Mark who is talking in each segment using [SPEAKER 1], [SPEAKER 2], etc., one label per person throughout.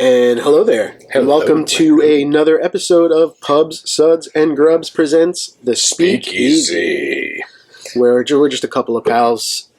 [SPEAKER 1] And hello there. And welcome to another episode of Pubs, Suds, and Grubs presents the Speakeasy, where we're just a couple of pals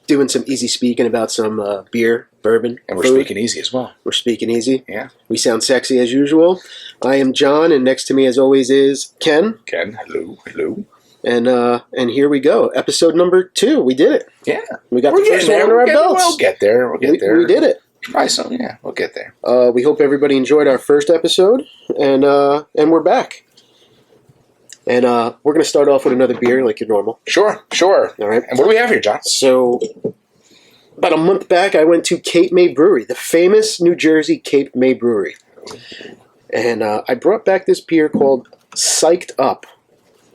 [SPEAKER 1] doing some easy speaking about some beer, bourbon,
[SPEAKER 2] and we're
[SPEAKER 1] food.
[SPEAKER 2] speaking easy as well.
[SPEAKER 1] We're speaking easy.
[SPEAKER 2] Yeah.
[SPEAKER 1] We sound sexy as usual. I am John, and next to me, as always, is Ken.
[SPEAKER 2] Ken, hello.
[SPEAKER 1] And here we go. Episode number 2. We did it.
[SPEAKER 2] Yeah.
[SPEAKER 1] We got the first one under our belts.
[SPEAKER 2] We'll get there. We
[SPEAKER 1] did it.
[SPEAKER 2] Try some. Yeah, we'll get there.
[SPEAKER 1] We hope everybody enjoyed our first episode, and we're back. And we're going to start off with another beer like your normal.
[SPEAKER 2] Sure.
[SPEAKER 1] All right.
[SPEAKER 2] And what do we have here, John?
[SPEAKER 1] So, about a month back, I went to Cape May Brewery, the famous New Jersey Cape May Brewery. And I brought back this beer called Psyched Up.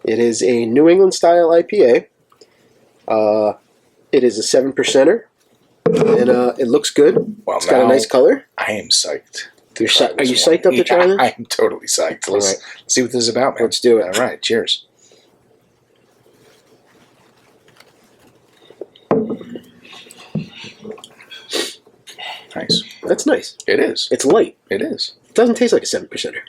[SPEAKER 1] It is a New England-style IPA. It is a 7%er. And it looks good. Well, it's got a nice color.
[SPEAKER 2] I am psyched.
[SPEAKER 1] Are you psyched up to try this?
[SPEAKER 2] I am totally psyched. Let's see what this is about, man.
[SPEAKER 1] Let's do it.
[SPEAKER 2] All right, cheers. Nice.
[SPEAKER 1] That's nice.
[SPEAKER 2] It is.
[SPEAKER 1] It's light.
[SPEAKER 2] It is.
[SPEAKER 1] It doesn't taste like a 7%er.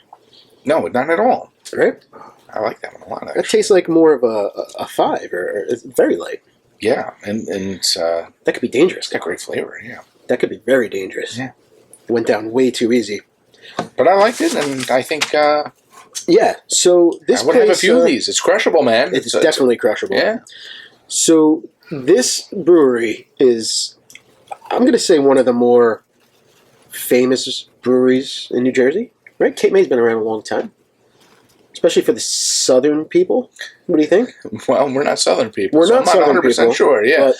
[SPEAKER 2] No, not at all.
[SPEAKER 1] Right?
[SPEAKER 2] I like that one a lot, actually.
[SPEAKER 1] That tastes like more of a 5, or it's very light.
[SPEAKER 2] Yeah, and
[SPEAKER 1] that could be dangerous.
[SPEAKER 2] It's got great flavor, yeah.
[SPEAKER 1] That could be very dangerous.
[SPEAKER 2] Yeah.
[SPEAKER 1] It went down way too easy.
[SPEAKER 2] But I liked it, and I think...
[SPEAKER 1] yeah, so this
[SPEAKER 2] I would have a few of these. It's crushable, man.
[SPEAKER 1] It's definitely crushable.
[SPEAKER 2] Yeah.
[SPEAKER 1] So this brewery is, I'm going to say, one of the more famous breweries in New Jersey. Right? Cape May's been around a long time. Especially for the southern people. What do you think?
[SPEAKER 2] Well, we're not southern people.
[SPEAKER 1] We're not southern
[SPEAKER 2] 100%
[SPEAKER 1] people,
[SPEAKER 2] sure, yeah.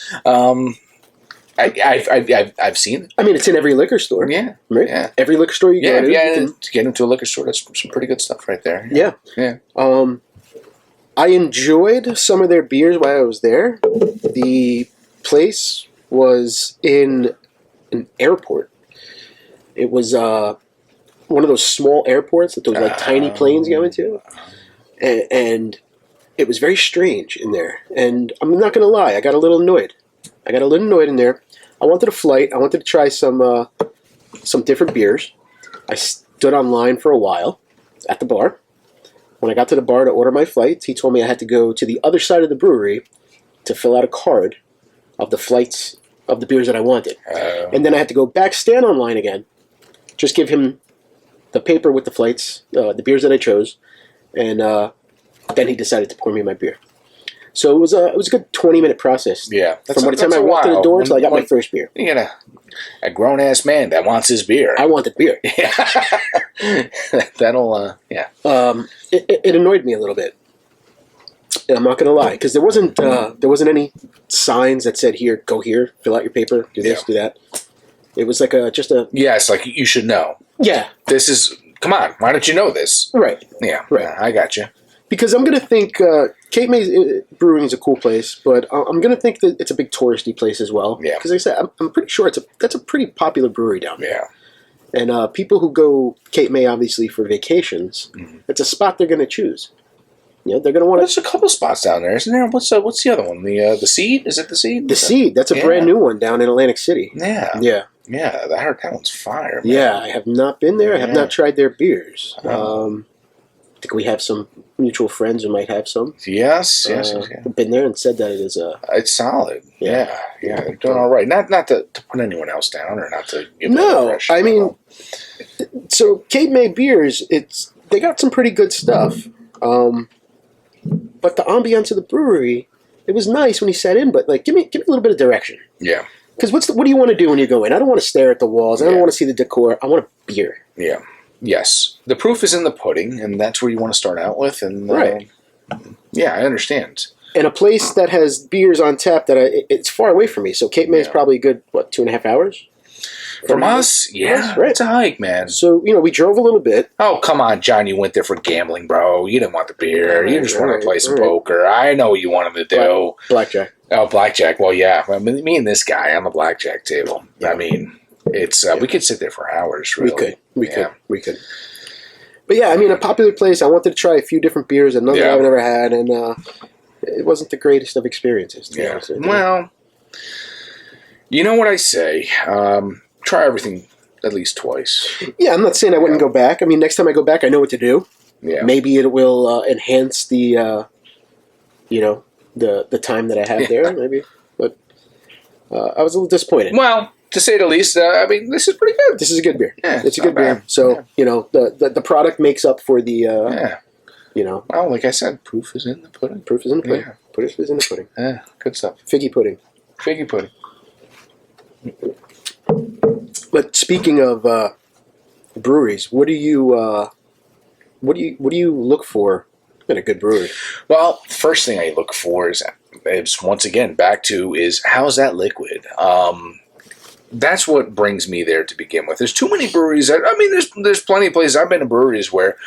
[SPEAKER 2] I've seen it.
[SPEAKER 1] I mean, it's in every liquor store.
[SPEAKER 2] Yeah.
[SPEAKER 1] Right?
[SPEAKER 2] Yeah.
[SPEAKER 1] Every liquor store you go to.
[SPEAKER 2] Yeah, and to get into a liquor store, that's some pretty good stuff right there.
[SPEAKER 1] Yeah. I enjoyed some of their beers while I was there. The place was in an airport. It was one of those small airports that those tiny planes go into. And it was very strange in there. And I'm not going to lie, I got a little annoyed. In there. I wanted a flight. I wanted to try some different beers. I stood online for a while at the bar. When I got to the bar to order my flights, he told me I had to go to the other side of the brewery to fill out a card of the flights of the beers that I wanted. And then I had to go back, stand online again, just give him the paper with the flights, the beers that I chose, and then he decided to pour me my beer. So it was a good 20-minute process.
[SPEAKER 2] Yeah,
[SPEAKER 1] from the time I walked in the door until I got my first beer.
[SPEAKER 2] You got a grown ass man that wants his beer.
[SPEAKER 1] I wanted beer.
[SPEAKER 2] Yeah, that'll yeah.
[SPEAKER 1] It annoyed me a little bit. I'm not gonna lie, because there wasn't any signs that said go here, fill out your paper, do this, do that. It was like just a...
[SPEAKER 2] Yeah, it's like, you should know.
[SPEAKER 1] Yeah.
[SPEAKER 2] This is... Come on, why don't you know this?
[SPEAKER 1] Right.
[SPEAKER 2] Yeah,
[SPEAKER 1] right.
[SPEAKER 2] Yeah, I got you.
[SPEAKER 1] Because I'm going to think... Cape May Brewing is a cool place, but I'm going to think that it's a big touristy place as well.
[SPEAKER 2] Yeah.
[SPEAKER 1] Because like I said, I'm pretty sure that's a pretty popular brewery down there.
[SPEAKER 2] Yeah.
[SPEAKER 1] And people who go Cape May, obviously, for vacations, it's a spot they're going to choose. You know, they're going to want to...
[SPEAKER 2] There's a couple spots down there, isn't there? What's the other one? The Seed? Is it the Seed?
[SPEAKER 1] The Seed. That's a brand new one down in Atlantic City.
[SPEAKER 2] Yeah.
[SPEAKER 1] Yeah.
[SPEAKER 2] Yeah, I heard that one's fire, man.
[SPEAKER 1] Yeah, I have not been there. I have not tried their beers. I think we have some mutual friends who might have some.
[SPEAKER 2] Yes.
[SPEAKER 1] Been there and said that it is
[SPEAKER 2] it's solid. Yeah, they're doing all right. Not to put anyone else down or not to give them a fresh
[SPEAKER 1] I mean, so Cape May beers, they got some pretty good stuff. But the ambiance of the brewery, it was nice when you sat in, but like give me a little bit of direction.
[SPEAKER 2] Yeah.
[SPEAKER 1] Because what do you want to do when you go in? I don't want to stare at the walls. I don't want to see the decor. I want a beer.
[SPEAKER 2] Yeah. Yes. The proof is in the pudding, and that's where you want to start out with. And
[SPEAKER 1] right.
[SPEAKER 2] Yeah, I understand.
[SPEAKER 1] And a place that has beers on tap it's far away from me. So Cape May is probably a good, 2.5 hours?
[SPEAKER 2] From us? Yeah.
[SPEAKER 1] Right.
[SPEAKER 2] It's a hike, man.
[SPEAKER 1] So, we drove a little bit.
[SPEAKER 2] Oh, come on, John. You went there for gambling, bro. You didn't want the beer.
[SPEAKER 1] Right,
[SPEAKER 2] you just wanted to play some poker. I know what you wanted to do.
[SPEAKER 1] Blackjack.
[SPEAKER 2] Oh, blackjack. Well, yeah. I mean, me and this guy on the blackjack table. Yeah. I mean, it's we could sit there for hours, really.
[SPEAKER 1] We could. But yeah, I mean, a popular place. I wanted to try a few different beers, and none that I've never had, and it wasn't the greatest of experiences, to be honest with you.
[SPEAKER 2] Well, you know what I say. Try everything at least twice.
[SPEAKER 1] Yeah, I'm not saying I wouldn't go back. I mean, next time I go back, I know what to do.
[SPEAKER 2] Yeah.
[SPEAKER 1] Maybe it will enhance the, the time that I have there. Maybe, but I was a little disappointed.
[SPEAKER 2] Well, to say the least, I mean, this is pretty good.
[SPEAKER 1] This is a good beer.
[SPEAKER 2] Yeah,
[SPEAKER 1] it's a good beer. So the product makes up for the.
[SPEAKER 2] Well, like I said, proof is in the pudding.
[SPEAKER 1] Proof is in the pudding.
[SPEAKER 2] Yeah.
[SPEAKER 1] Proof is in the pudding.
[SPEAKER 2] Yeah, good stuff.
[SPEAKER 1] Figgy pudding.
[SPEAKER 2] Figgy pudding.
[SPEAKER 1] But speaking of breweries, what do you look for in a good brewery?
[SPEAKER 2] Well, first thing I look for is once again back to is how's that liquid. That's what brings me there to begin with. There's too many breweries there's plenty of places. I've been to breweries where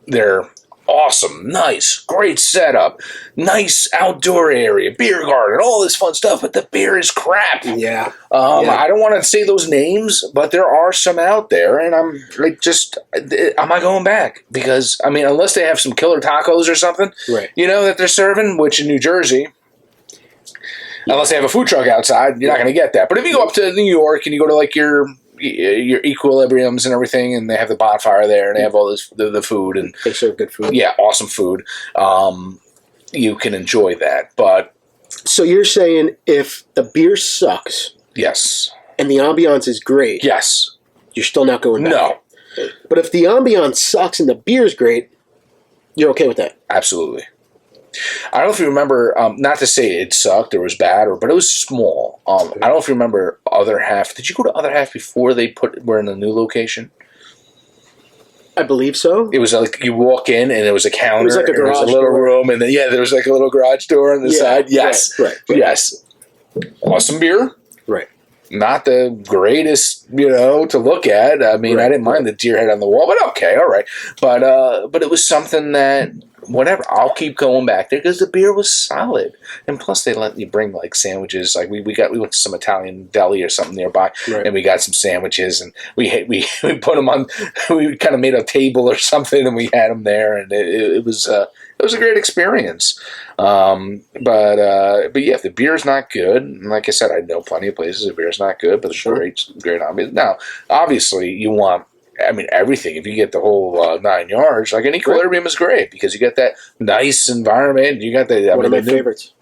[SPEAKER 2] they're awesome, nice, great setup, nice outdoor area, beer garden, all this fun stuff, but the beer is crap.
[SPEAKER 1] Yeah.
[SPEAKER 2] I don't want to say those names, but there are some out there, and I'm like, am I going back? Because, I mean, unless they have some killer tacos or something,
[SPEAKER 1] right,
[SPEAKER 2] that they're serving, which in New Jersey, unless they have a food truck outside, you're not going to get that. But if you go up to New York and you go to like your Equilibriums and everything, and they have the bonfire there, and they have all this the food, and
[SPEAKER 1] they serve good food.
[SPEAKER 2] Yeah, awesome food. You can enjoy that, but
[SPEAKER 1] so you're saying if the beer sucks,
[SPEAKER 2] yes,
[SPEAKER 1] and the ambiance is great,
[SPEAKER 2] yes,
[SPEAKER 1] you're still not going back.
[SPEAKER 2] No,
[SPEAKER 1] but if the ambiance sucks and the beer's great, you're okay with that.
[SPEAKER 2] Absolutely. I don't know if you remember, not to say it sucked or was bad, but it was small. I don't know if you remember Other Half. Did you go to Other Half before we're in a new location?
[SPEAKER 1] I believe so.
[SPEAKER 2] It was like you walk in and there was a counter. It was like a garage little door. Room, and then there was like a little garage door on the side. Yes,
[SPEAKER 1] right.
[SPEAKER 2] Yes. Awesome beer.
[SPEAKER 1] Right.
[SPEAKER 2] Not the greatest, to look at. I mean, I didn't mind the deer head on the wall, but okay, all right. But it was something that, whatever, I'll keep going back there because the beer was solid. And plus, they let you bring like sandwiches. Like we went to some Italian deli or something nearby, and we got some sandwiches, and we put them on. We kind of made a table or something, and we had them there, and it was a great experience. But yeah, if the beer's not good, and like I said, I know plenty of places the beer's not good, but the great ambiance. Now, obviously, you want. I mean, everything. If you get the whole 9 yards, like an Equilibrium is great because you get that nice environment. You got
[SPEAKER 1] one of my favorites.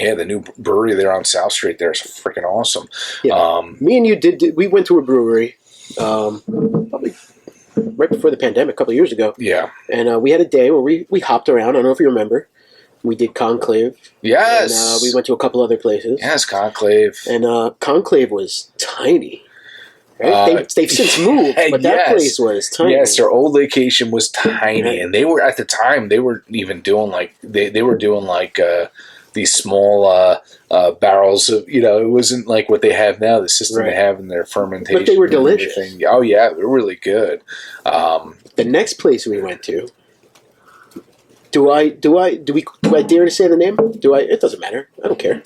[SPEAKER 2] Yeah, the new brewery there on South Street there is freaking awesome.
[SPEAKER 1] Yeah. Me and you we went to a brewery probably right before the pandemic, a couple of years ago.
[SPEAKER 2] Yeah.
[SPEAKER 1] And we had a day where we hopped around. I don't know if you remember. We did Conclave.
[SPEAKER 2] Yes.
[SPEAKER 1] And we went to a couple other places.
[SPEAKER 2] Yes, Conclave.
[SPEAKER 1] And Conclave was tiny. Right? They've since moved, but that place was tiny.
[SPEAKER 2] Yes, their old location was tiny, and they were at the time they were even doing like they were doing like these small barrels of it wasn't like what they have now. The system they have in their fermentation,
[SPEAKER 1] but they were delicious.
[SPEAKER 2] Oh yeah, they're really good.
[SPEAKER 1] The next place we went to. Do I dare to say the name? It doesn't matter. I don't care.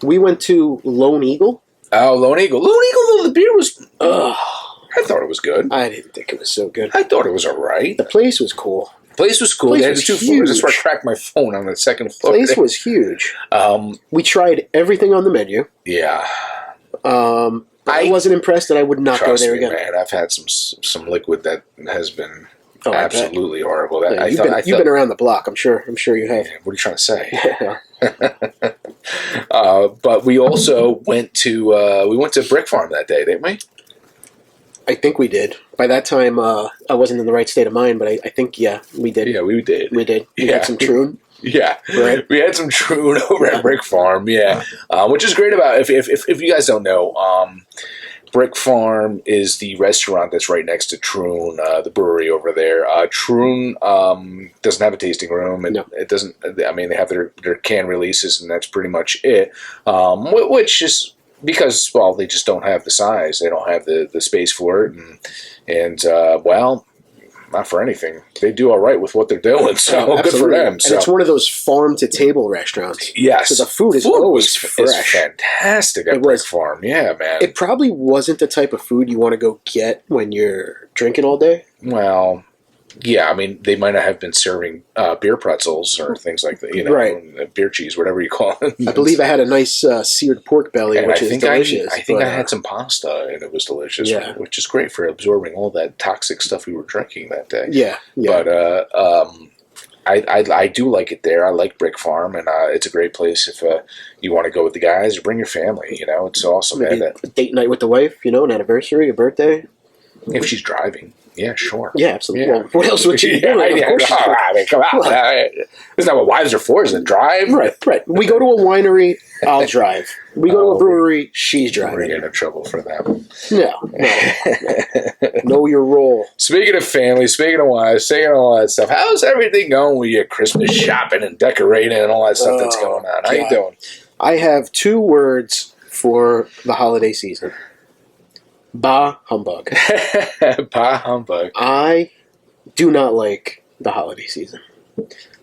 [SPEAKER 1] We went to Lone Eagle.
[SPEAKER 2] Oh, Lone Eagle. Lone Eagle, the beer was... I thought it was good.
[SPEAKER 1] I didn't think it was so good.
[SPEAKER 2] I thought it was all right.
[SPEAKER 1] The place was cool.
[SPEAKER 2] The place was cool. They had 2 floors. That's where I tracked my phone on the second floor.
[SPEAKER 1] The place was huge. We tried everything on the menu.
[SPEAKER 2] Yeah.
[SPEAKER 1] I wasn't impressed, and I would not go there again.
[SPEAKER 2] Man, I've had some liquid that has been absolutely horrible.
[SPEAKER 1] You've been around the block. I'm sure you have.
[SPEAKER 2] What are you trying to say? But we also went to Brick Farm that day, didn't we?
[SPEAKER 1] I think we did. By that time, I wasn't in the right state of mind, but I think, we did.
[SPEAKER 2] Yeah, we did.
[SPEAKER 1] We did. We had some Troon.
[SPEAKER 2] Yeah,
[SPEAKER 1] right.
[SPEAKER 2] We had some Troon over at Brick Farm. Yeah, which is great about if you guys don't know, Brick Farm is the restaurant that's right next to Troon, the brewery over there. Troon doesn't have a tasting room, and it doesn't. I mean, they have their can releases, and that's pretty much it. Which is because they just don't have the size. They don't have the space for it, and not for anything. They do all right with what they're doing, so good for them.
[SPEAKER 1] And it's one of those farm-to-table restaurants.
[SPEAKER 2] Yes.
[SPEAKER 1] So the food is always fresh.
[SPEAKER 2] It's fantastic at Brick Farm. Yeah, man.
[SPEAKER 1] It probably wasn't the type of food you want to go get when you're drinking all day.
[SPEAKER 2] Well, Yeah, I mean, they might not have been serving beer pretzels or things like that,
[SPEAKER 1] Right.
[SPEAKER 2] beer cheese, whatever you call it.
[SPEAKER 1] I believe I had a nice seared pork belly,
[SPEAKER 2] And
[SPEAKER 1] which is delicious.
[SPEAKER 2] I think I had some pasta, and it was delicious,
[SPEAKER 1] yeah.
[SPEAKER 2] which is great for absorbing all that toxic stuff we were drinking that day.
[SPEAKER 1] Yeah.
[SPEAKER 2] But I do like it there. I like Brick Farm, and it's a great place if you want to go with the guys or bring your family. It's awesome.
[SPEAKER 1] Maybe a date night with the wife, an anniversary, a birthday.
[SPEAKER 2] If she's driving. Yeah, sure.
[SPEAKER 1] Yeah, absolutely.
[SPEAKER 2] Yeah.
[SPEAKER 1] Well, what else would you do?
[SPEAKER 2] Come on. Isn't that what wives are for? Is it drive?
[SPEAKER 1] Right. We go to a winery, I'll drive. We go to a brewery, she's driving.
[SPEAKER 2] We're getting in trouble for that.
[SPEAKER 1] No. Know your role.
[SPEAKER 2] Speaking of family, speaking of wives, speaking of all that stuff, how's everything going with your Christmas shopping and decorating and all that stuff that's going on? How you doing?
[SPEAKER 1] I have 2 words for the holiday season. Bah humbug.
[SPEAKER 2] Bah humbug.
[SPEAKER 1] I do not like the holiday season.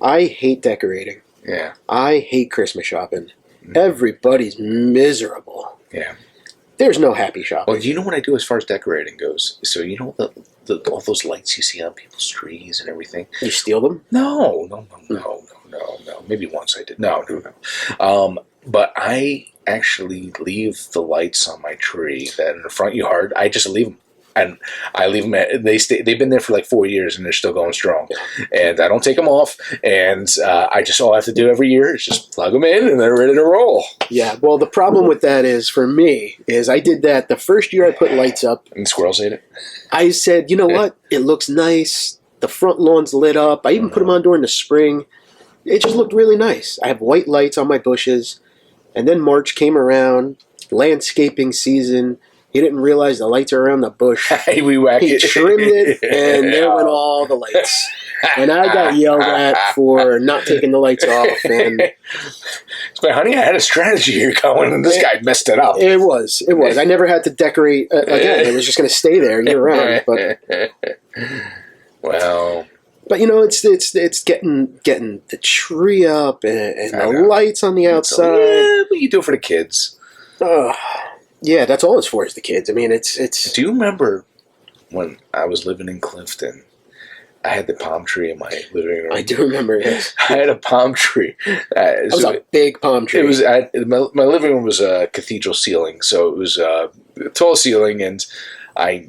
[SPEAKER 1] I hate decorating.
[SPEAKER 2] Yeah.
[SPEAKER 1] I hate Christmas shopping. Everybody's miserable.
[SPEAKER 2] Yeah.
[SPEAKER 1] There's no happy shopping.
[SPEAKER 2] Well, you know what I do as far as decorating goes? So all those lights you see on people's trees and everything?
[SPEAKER 1] You steal them?
[SPEAKER 2] No. Maybe once I did. No. But I actually leave the lights on my tree that in the front yard. I just leave them. And I leave them they've been there for like 4 years and they're still going strong. And I don't take them off. And all I have to do every year is just plug them in and they're ready to roll.
[SPEAKER 1] Yeah. Well, the problem with that is, for me, I did that the first year I put lights up.
[SPEAKER 2] And squirrels ate it?
[SPEAKER 1] I said, you know what? It looks nice. The front lawn's lit up. I even put them on during the spring. It just looked really nice. I have white lights on my bushes. And then March came around, landscaping season. He didn't realize the lights are around the bush.
[SPEAKER 2] He
[SPEAKER 1] trimmed it, and there went all the lights. And I got yelled at for not taking the lights off. And
[SPEAKER 2] but honey, I had a strategy here going, and this guy messed it up.
[SPEAKER 1] It was. I never had to decorate again. It was just going to stay there year round. But
[SPEAKER 2] well.
[SPEAKER 1] But it's getting the tree up and the lights on the outside.
[SPEAKER 2] Yeah, but you do it for the kids.
[SPEAKER 1] Yeah, that's all it's for, is the kids. I mean, it's.
[SPEAKER 2] Do you remember when I was living in Clifton? I had the palm tree in my living room.
[SPEAKER 1] I do remember, yes.
[SPEAKER 2] I had a palm tree.
[SPEAKER 1] It was a big palm tree.
[SPEAKER 2] It was my living room was a cathedral ceiling, so it was a tall ceiling, and I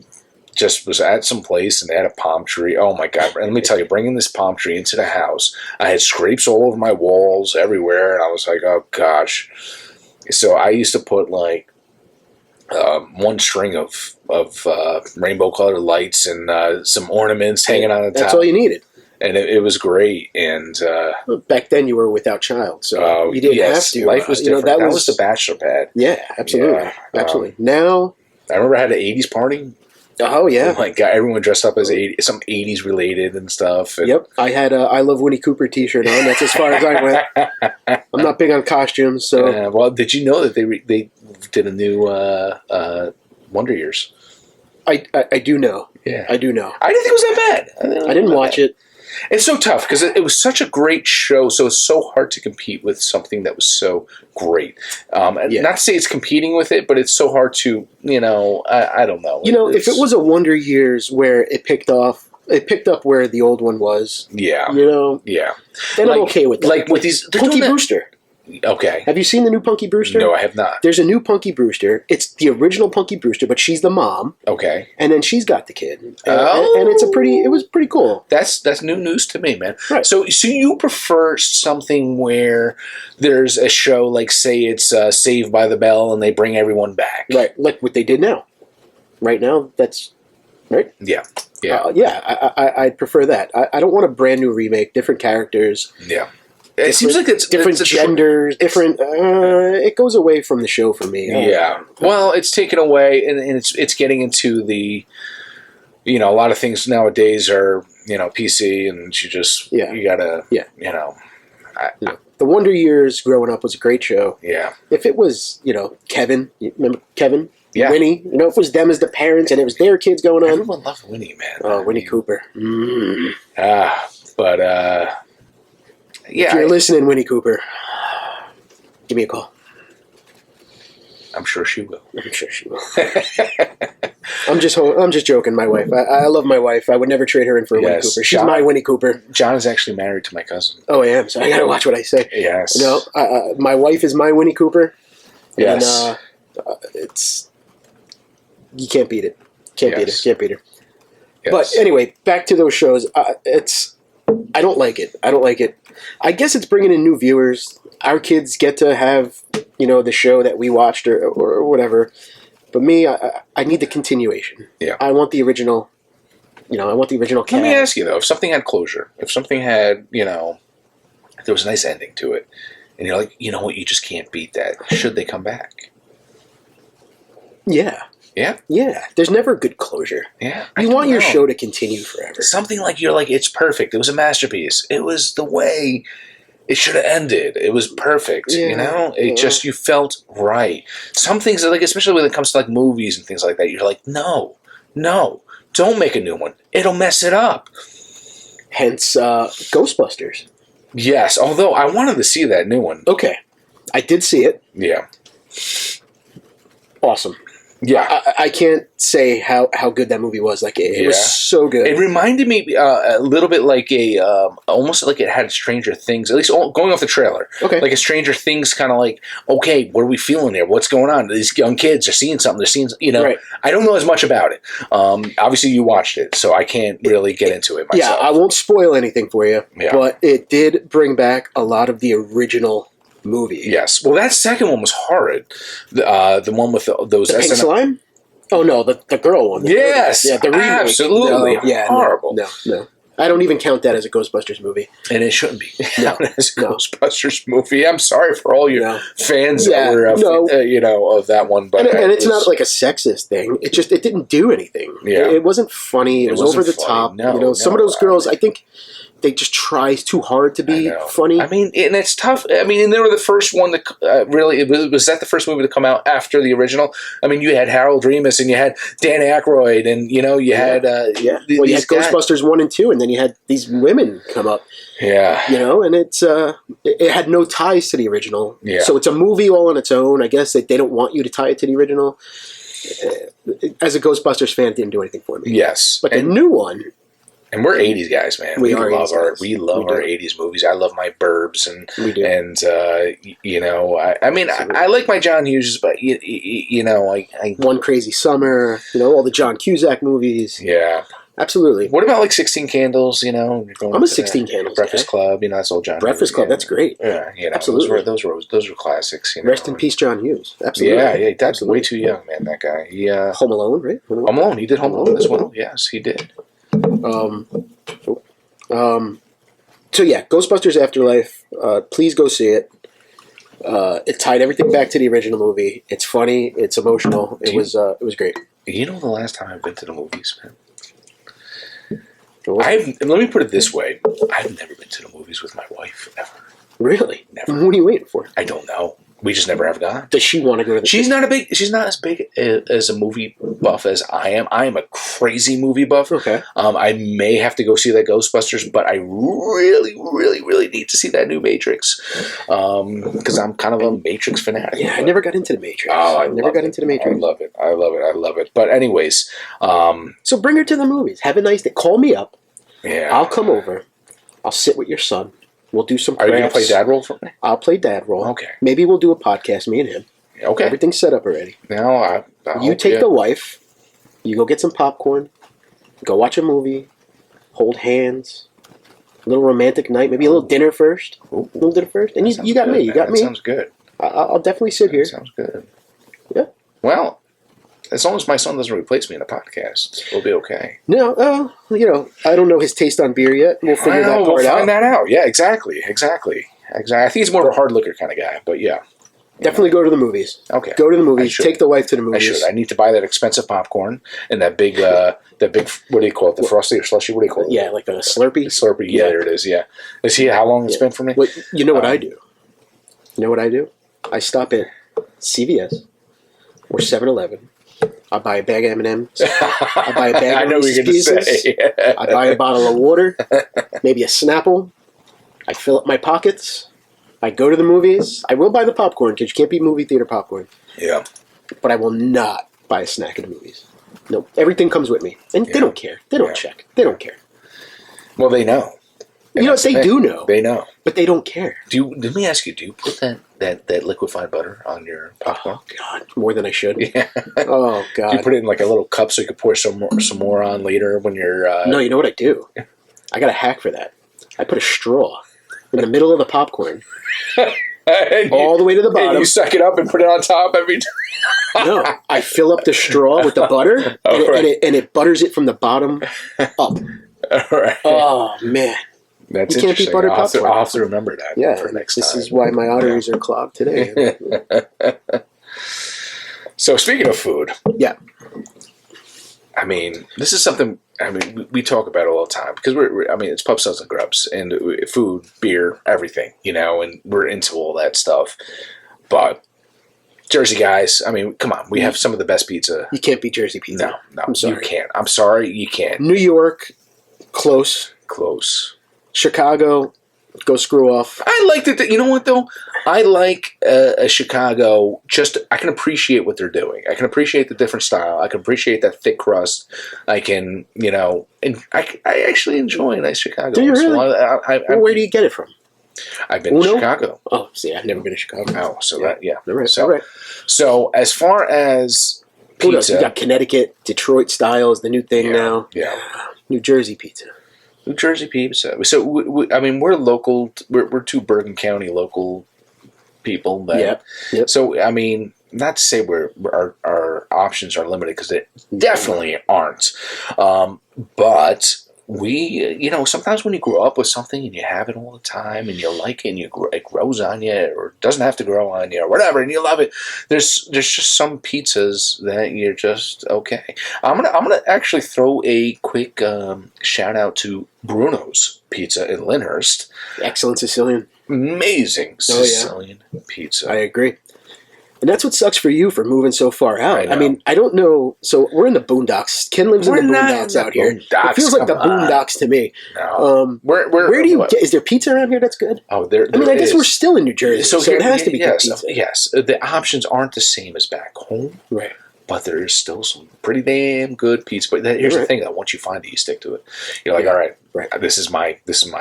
[SPEAKER 2] just was at some place and they had a palm tree. Oh my God. And let me tell you, bringing this palm tree into the house, I had scrapes all over my walls everywhere. And I was like, oh gosh. So I used to put like one string of rainbow colored lights and some ornaments hanging on the top.
[SPEAKER 1] That's all you needed.
[SPEAKER 2] And it was great. And
[SPEAKER 1] back then you were without child, so you didn't have to.
[SPEAKER 2] Life was different. That was the bachelor pad.
[SPEAKER 1] Yeah, absolutely.
[SPEAKER 2] Yeah.
[SPEAKER 1] Absolutely. Now,
[SPEAKER 2] I remember I had an 80s party.
[SPEAKER 1] Oh, yeah.
[SPEAKER 2] Oh my God, everyone dressed up as some 80s related and stuff. And
[SPEAKER 1] yep. I had a I Love Winnie Cooper t-shirt on. That's as far as I went. I'm not big on costumes, so.
[SPEAKER 2] Well, did you know that they did a new Wonder Years?
[SPEAKER 1] I do know.
[SPEAKER 2] Yeah.
[SPEAKER 1] I do know.
[SPEAKER 2] I didn't think it was that bad.
[SPEAKER 1] I didn't watch it.
[SPEAKER 2] It's so tough because it was such a great show, so it's so hard to compete with something that was so great. And not to say it's competing with it, but it's so hard to, I don't know.
[SPEAKER 1] If it was a Wonder Years where it picked up where the old one was.
[SPEAKER 2] Yeah.
[SPEAKER 1] Yeah. Then I'm okay with that.
[SPEAKER 2] Like with these...
[SPEAKER 1] Punky Brewster.
[SPEAKER 2] Okay.
[SPEAKER 1] Have you seen the new Punky Brewster?
[SPEAKER 2] No, I have not.
[SPEAKER 1] There's a new Punky Brewster. It's the original Punky Brewster, but she's the mom.
[SPEAKER 2] Okay.
[SPEAKER 1] And then she's got the kid. And it was pretty cool.
[SPEAKER 2] That's new news to me, man.
[SPEAKER 1] Right.
[SPEAKER 2] So you prefer something where there's a show like, say it's Saved by the Bell and they bring everyone back.
[SPEAKER 1] Right. Like what they did now. Right now, that's... Right?
[SPEAKER 2] Yeah.
[SPEAKER 1] I'd prefer that. I don't want a brand new remake, different characters.
[SPEAKER 2] Yeah. It seems like it's
[SPEAKER 1] different genders, different. It goes away from the show for me.
[SPEAKER 2] Yeah. Well, it's taken away, and it's getting into the, a lot of things nowadays are PC, and you gotta
[SPEAKER 1] The Wonder Years growing up was a great show.
[SPEAKER 2] Yeah.
[SPEAKER 1] If it was Kevin, you remember Kevin?
[SPEAKER 2] Yeah.
[SPEAKER 1] Winnie, if it was them as the parents and it was their kids going on.
[SPEAKER 2] Everyone loved Winnie, man.
[SPEAKER 1] Oh, Winnie Cooper.
[SPEAKER 2] But. Yeah,
[SPEAKER 1] if you're listening, Winnie Cooper, give me a call.
[SPEAKER 2] I'm sure she will.
[SPEAKER 1] I'm sure she will. I'm just joking. My wife. I love my wife. I would never trade her in for a Winnie Cooper. She's my Winnie Cooper.
[SPEAKER 2] John is actually married to my cousin.
[SPEAKER 1] Oh, I am. So I gotta watch what I say.
[SPEAKER 2] Yes.
[SPEAKER 1] My wife is my Winnie Cooper.
[SPEAKER 2] Yes.
[SPEAKER 1] And, it's you can't beat it. Can't beat her. Yes. But anyway, back to those shows. I don't like it. I guess it's bringing in new viewers. Our kids get to have, the show that we watched or whatever. But me, I need the continuation.
[SPEAKER 2] Yeah.
[SPEAKER 1] I want the original. I want the original cast.
[SPEAKER 2] Let me ask you though: if something had closure, if something had, there was a nice ending to it, and you're like, you know what, you just can't beat that. Should they come back?
[SPEAKER 1] Yeah.
[SPEAKER 2] Yeah?
[SPEAKER 1] Yeah. There's never a good closure.
[SPEAKER 2] Yeah.
[SPEAKER 1] You want your show to continue forever.
[SPEAKER 2] Something like you're like, it's perfect. It was a masterpiece. It was the way it should have ended. It was perfect. It just, you felt right. Some things, like, especially when it comes to like movies and things like that, you're like, no, don't make a new one. It'll mess it up.
[SPEAKER 1] Hence, Ghostbusters.
[SPEAKER 2] Yes. Although I wanted to see that new one.
[SPEAKER 1] Okay. I did see it.
[SPEAKER 2] Yeah.
[SPEAKER 1] Awesome.
[SPEAKER 2] Yeah,
[SPEAKER 1] I can't say how good that movie was. Like it was so good.
[SPEAKER 2] It reminded me a little bit like almost like it had Stranger Things. At least going off the trailer, like a Stranger Things kind of like. Okay, what are we feeling here? What's going on? These young kids are seeing something. They're seeing, Right. I don't know as much about it. Obviously, you watched it, so I can't really get into it myself.
[SPEAKER 1] Yeah, I won't spoil anything for you. Yeah. But it did bring back a lot of the original movie.
[SPEAKER 2] Yes. Well, that second one was horrid. The one with those
[SPEAKER 1] the pink slime. Oh no, the girl one.
[SPEAKER 2] Yes.
[SPEAKER 1] Yeah, the remake.
[SPEAKER 2] Absolutely. Horrible.
[SPEAKER 1] No. I don't even count that as a Ghostbusters movie.
[SPEAKER 2] And it shouldn't be counted as a Ghostbusters movie. I'm sorry for all your fans that were, of that one. But
[SPEAKER 1] and it's not like a sexist thing. It didn't do anything.
[SPEAKER 2] Yeah.
[SPEAKER 1] It wasn't funny. It was over the top. Some of those girls, I think, they just try too hard to be funny.
[SPEAKER 2] I mean, and it's tough. I mean, and they were the first one to really. Was that the first movie to come out after the original? I mean, you had Harold Ramis and you had Dan Aykroyd, and you had
[SPEAKER 1] you had Ghostbusters 1 and 2, and then you had these women come up.
[SPEAKER 2] Yeah,
[SPEAKER 1] and it had no ties to the original.
[SPEAKER 2] Yeah,
[SPEAKER 1] so it's a movie all on its own. I guess they don't want you to tie it to the original. As a Ghostbusters fan, it didn't do anything for me.
[SPEAKER 2] Yes,
[SPEAKER 1] but the new one.
[SPEAKER 2] And we're 80s guys, man. We love our 80s movies. I love my Burbs I like my John Hughes, but I
[SPEAKER 1] One Crazy Summer, all the John Cusack movies.
[SPEAKER 2] Yeah.
[SPEAKER 1] Absolutely.
[SPEAKER 2] What about like 16 Candles, I'm
[SPEAKER 1] a 16 Candles
[SPEAKER 2] Breakfast Club, that's old John
[SPEAKER 1] Breakfast Club, that's great.
[SPEAKER 2] Yeah,
[SPEAKER 1] absolutely.
[SPEAKER 2] Those were classics,
[SPEAKER 1] Rest in peace, John Hughes. Absolutely.
[SPEAKER 2] Yeah, he died way too young, man, that guy. He
[SPEAKER 1] Home Alone, right?
[SPEAKER 2] Home Alone, he did Home Alone as well. Yes, he did.
[SPEAKER 1] So yeah, Ghostbusters Afterlife. Please go see it. It tied everything back to the original movie. It's funny. It's emotional. It was great.
[SPEAKER 2] You know the last time I've been to the movies, man? Let me put it this way. I've never been to the movies with my wife, ever.
[SPEAKER 1] Really?
[SPEAKER 2] Never.
[SPEAKER 1] What are you waiting for?
[SPEAKER 2] I don't know. We just never have gone.
[SPEAKER 1] Does she want to go to the
[SPEAKER 2] She's not as big as a movie buff as I am. I am a crazy movie buff.
[SPEAKER 1] Okay.
[SPEAKER 2] I may have to go see that Ghostbusters, but I really, really, really need to see that new Matrix. Because I'm kind of a Matrix fanatic.
[SPEAKER 1] Yeah, I never got into the Matrix.
[SPEAKER 2] Oh, I love it. But anyways.
[SPEAKER 1] So bring her to the movies. Have a nice day. Call me up.
[SPEAKER 2] Yeah.
[SPEAKER 1] I'll come over. I'll sit with your son. We'll do some crafts.
[SPEAKER 2] Are you going to play dad role for me?
[SPEAKER 1] I'll play dad role.
[SPEAKER 2] Okay.
[SPEAKER 1] Maybe we'll do a podcast, me and him.
[SPEAKER 2] Okay.
[SPEAKER 1] Everything's set up already.
[SPEAKER 2] Now,
[SPEAKER 1] you take the wife. You go get some popcorn. Go watch a movie. Hold hands. A little romantic night. Maybe a little dinner first.
[SPEAKER 2] Ooh.
[SPEAKER 1] A little dinner first. And you got me. You got me.
[SPEAKER 2] That sounds good.
[SPEAKER 1] I'll definitely sit here.
[SPEAKER 2] Sounds good.
[SPEAKER 1] Yeah.
[SPEAKER 2] Well, as long as my son doesn't replace me in a podcast, we'll be okay.
[SPEAKER 1] No, I don't know his taste on beer yet. We'll figure that part out.
[SPEAKER 2] We'll find that out. Yeah, exactly. I think he's more of a hard liquor kind of guy, but yeah.
[SPEAKER 1] Definitely go to the movies.
[SPEAKER 2] Okay.
[SPEAKER 1] Go to the movies. Take the wife to the movies.
[SPEAKER 2] I should. I need to buy that expensive popcorn and that big, what do you call it? The Frosty or Slushy? What do you call it?
[SPEAKER 1] Yeah, like a Slurpee.
[SPEAKER 2] Slurpee. Yeah, there it is. Yeah. Is he? How long it's been for me?
[SPEAKER 1] Well, you know what I do? I stop at CVS or 7-Eleven. I buy a bag of M&Ms. I buy a bag of Reese's Pieces. I buy a bottle of water, maybe a Snapple. I fill up my pockets. I go to the movies. I will buy the popcorn because you can't beat movie theater popcorn.
[SPEAKER 2] Yeah.
[SPEAKER 1] but I will not buy a snack at the movies. No, everything comes with me, and they don't care. They don't check. They don't care.
[SPEAKER 2] Well, they know.
[SPEAKER 1] And they do know.
[SPEAKER 2] They know,
[SPEAKER 1] but they don't care.
[SPEAKER 2] Let me ask you: do you put that liquefied butter on your popcorn?
[SPEAKER 1] Oh God, more than I should.
[SPEAKER 2] Yeah.
[SPEAKER 1] Oh God.
[SPEAKER 2] Do you put it in like a little cup so you could pour some more on later when you're?
[SPEAKER 1] No, you know what I do? I got a hack for that. I put a straw in the middle of the popcorn, all the way to the bottom.
[SPEAKER 2] And you suck it up and put it on top every time.
[SPEAKER 1] No, I fill up the straw with the butter, and it butters it from the bottom up.
[SPEAKER 2] All right.
[SPEAKER 1] Oh man.
[SPEAKER 2] That's
[SPEAKER 1] you can't beat
[SPEAKER 2] interesting.
[SPEAKER 1] butter popcorn.
[SPEAKER 2] I'll have to remember that for next time.
[SPEAKER 1] This is why my arteries are clogged today.
[SPEAKER 2] So speaking of food.
[SPEAKER 1] Yeah.
[SPEAKER 2] I mean, this is something, we talk about all the time because it's Pub, Suds, and Grubs and food, beer, everything, and we're into all that stuff. But Jersey guys, come on. We have some of the best pizza.
[SPEAKER 1] You can't beat Jersey pizza.
[SPEAKER 2] No,
[SPEAKER 1] I'm sorry.
[SPEAKER 2] You can't. I'm sorry, you can't.
[SPEAKER 1] New York, close. Chicago, go screw off.
[SPEAKER 2] I liked it. You know what, though? I like a Chicago. I can appreciate what they're doing. I can appreciate the different style. I can appreciate that thick crust. I can, and I actually enjoy a nice Chicago.
[SPEAKER 1] Do you really? Where do you get it from?
[SPEAKER 2] I've been to Chicago.
[SPEAKER 1] Oh, see, I've never been to Chicago.
[SPEAKER 2] Oh, so that, yeah.
[SPEAKER 1] All right.
[SPEAKER 2] So as far as pizza.
[SPEAKER 1] You got Connecticut, Detroit style is the new thing now.
[SPEAKER 2] Yeah.
[SPEAKER 1] New Jersey pizza.
[SPEAKER 2] New Jersey pizza. So, we're local. We're two Bergen County local people. Yep. So, not to say our options are limited because they definitely aren't. But we, sometimes when you grow up with something and you have it all the time and you like it and it grows on you or doesn't have to grow on you or whatever and you love it, there's just some pizzas that you're just okay. I'm gonna actually throw a quick shout out to Bruno's Pizza in Lyndhurst.
[SPEAKER 1] Excellent Sicilian.
[SPEAKER 2] Amazing Sicilian pizza.
[SPEAKER 1] I agree. And that's what sucks for you for moving so far out. I don't know. So we're in the boondocks. Ken lives in the boondocks out here. It feels like the boondocks to me.
[SPEAKER 2] No.
[SPEAKER 1] Where do you get? Is there pizza around here that's good?
[SPEAKER 2] Oh, there
[SPEAKER 1] I guess we're still in New Jersey, so it has to be good pizza.
[SPEAKER 2] Yes, the options aren't the same as back home.
[SPEAKER 1] Right.
[SPEAKER 2] But there's still some pretty damn good pizza. But here's the thing: that once you find it, you stick to it. You're like, all right, this is my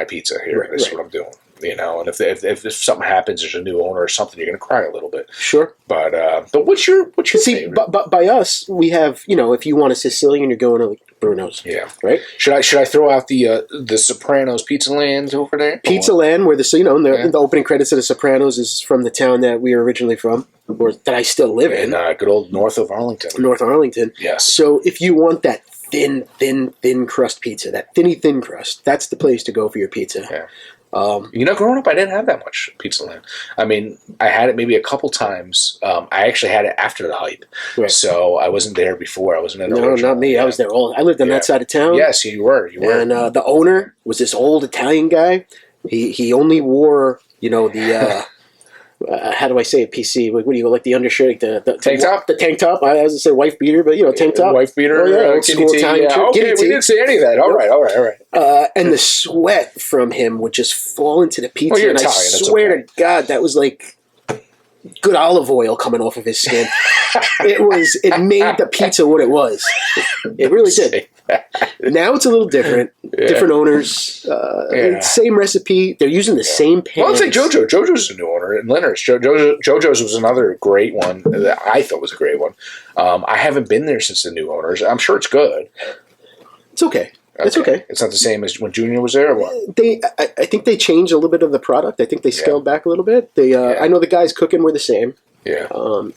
[SPEAKER 2] pizza here. This is what I'm doing. And if something happens, there's a new owner or something, you're going to cry a little bit.
[SPEAKER 1] Sure.
[SPEAKER 2] But what's your favorite?
[SPEAKER 1] But by us, we have, if you want a Sicilian, you're going to like Bruno's.
[SPEAKER 2] Yeah.
[SPEAKER 1] Right?
[SPEAKER 2] Should I throw out the Sopranos Pizza Land over there?
[SPEAKER 1] Pizza Land, where the opening credits of The Sopranos is from the town that we are originally from, or that I still live in.
[SPEAKER 2] Good old north of Arlington.
[SPEAKER 1] North Arlington.
[SPEAKER 2] Yes.
[SPEAKER 1] So if you want that thin crust pizza, that thin crust, that's the place to go for your pizza.
[SPEAKER 2] Yeah. Growing up, I didn't have that much Pizza Land. I had it maybe a couple times. I actually had it after the hype, so I wasn't there before. I wasn't in the original.
[SPEAKER 1] Not me. I was there I lived on that side of town.
[SPEAKER 2] Yes, you were.
[SPEAKER 1] And the owner was this old Italian guy. He only wore the how do I say it? PC. What do you like the undershirt, the
[SPEAKER 2] tank top?
[SPEAKER 1] The tank top. I was gonna say wife beater, but tank top.
[SPEAKER 2] Wife beater.
[SPEAKER 1] Oh yeah, old school Italian.
[SPEAKER 2] Okay, we didn't say any of that. All right.
[SPEAKER 1] And the sweat from him would just fall into the pizza.
[SPEAKER 2] Well, you're
[SPEAKER 1] and
[SPEAKER 2] Italian.
[SPEAKER 1] I swear to God, that was like good olive oil coming off of his skin. It made the pizza what it was. It really did. Now it's a little different. Different owners. Same recipe. They're using the same pans.
[SPEAKER 2] Well, I'll say JoJo. JoJo's a new owner in Lyndhurst. JoJo's was another great one that I thought was a great one. I haven't been there since the new owners. I'm sure it's good.
[SPEAKER 1] It's okay. It's okay.
[SPEAKER 2] It's not the same as when Junior was there, or what?
[SPEAKER 1] I think they changed a little bit of the product. I think they scaled back a little bit. I know the guys cooking were the same.
[SPEAKER 2] Yeah.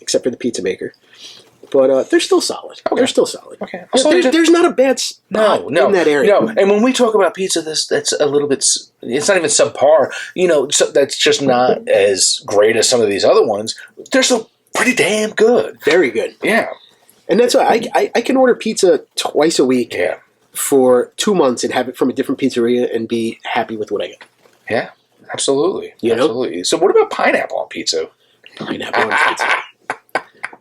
[SPEAKER 1] Except for the pizza maker. But they're still solid. Okay. They're still solid.
[SPEAKER 2] Okay.
[SPEAKER 1] There's not a bad spot in that area.
[SPEAKER 2] No, and when we talk about pizza, that's a little bit. It's not even subpar. That's just not as great as some of these other ones. They're still pretty damn good.
[SPEAKER 1] Very good.
[SPEAKER 2] Yeah.
[SPEAKER 1] And that's why I can order pizza twice a week.
[SPEAKER 2] Yeah.
[SPEAKER 1] For 2 months and have it from a different pizzeria and be happy with what I get.
[SPEAKER 2] Yeah, absolutely. Absolutely. So what about pineapple on pizza?
[SPEAKER 1] Pineapple on pizza.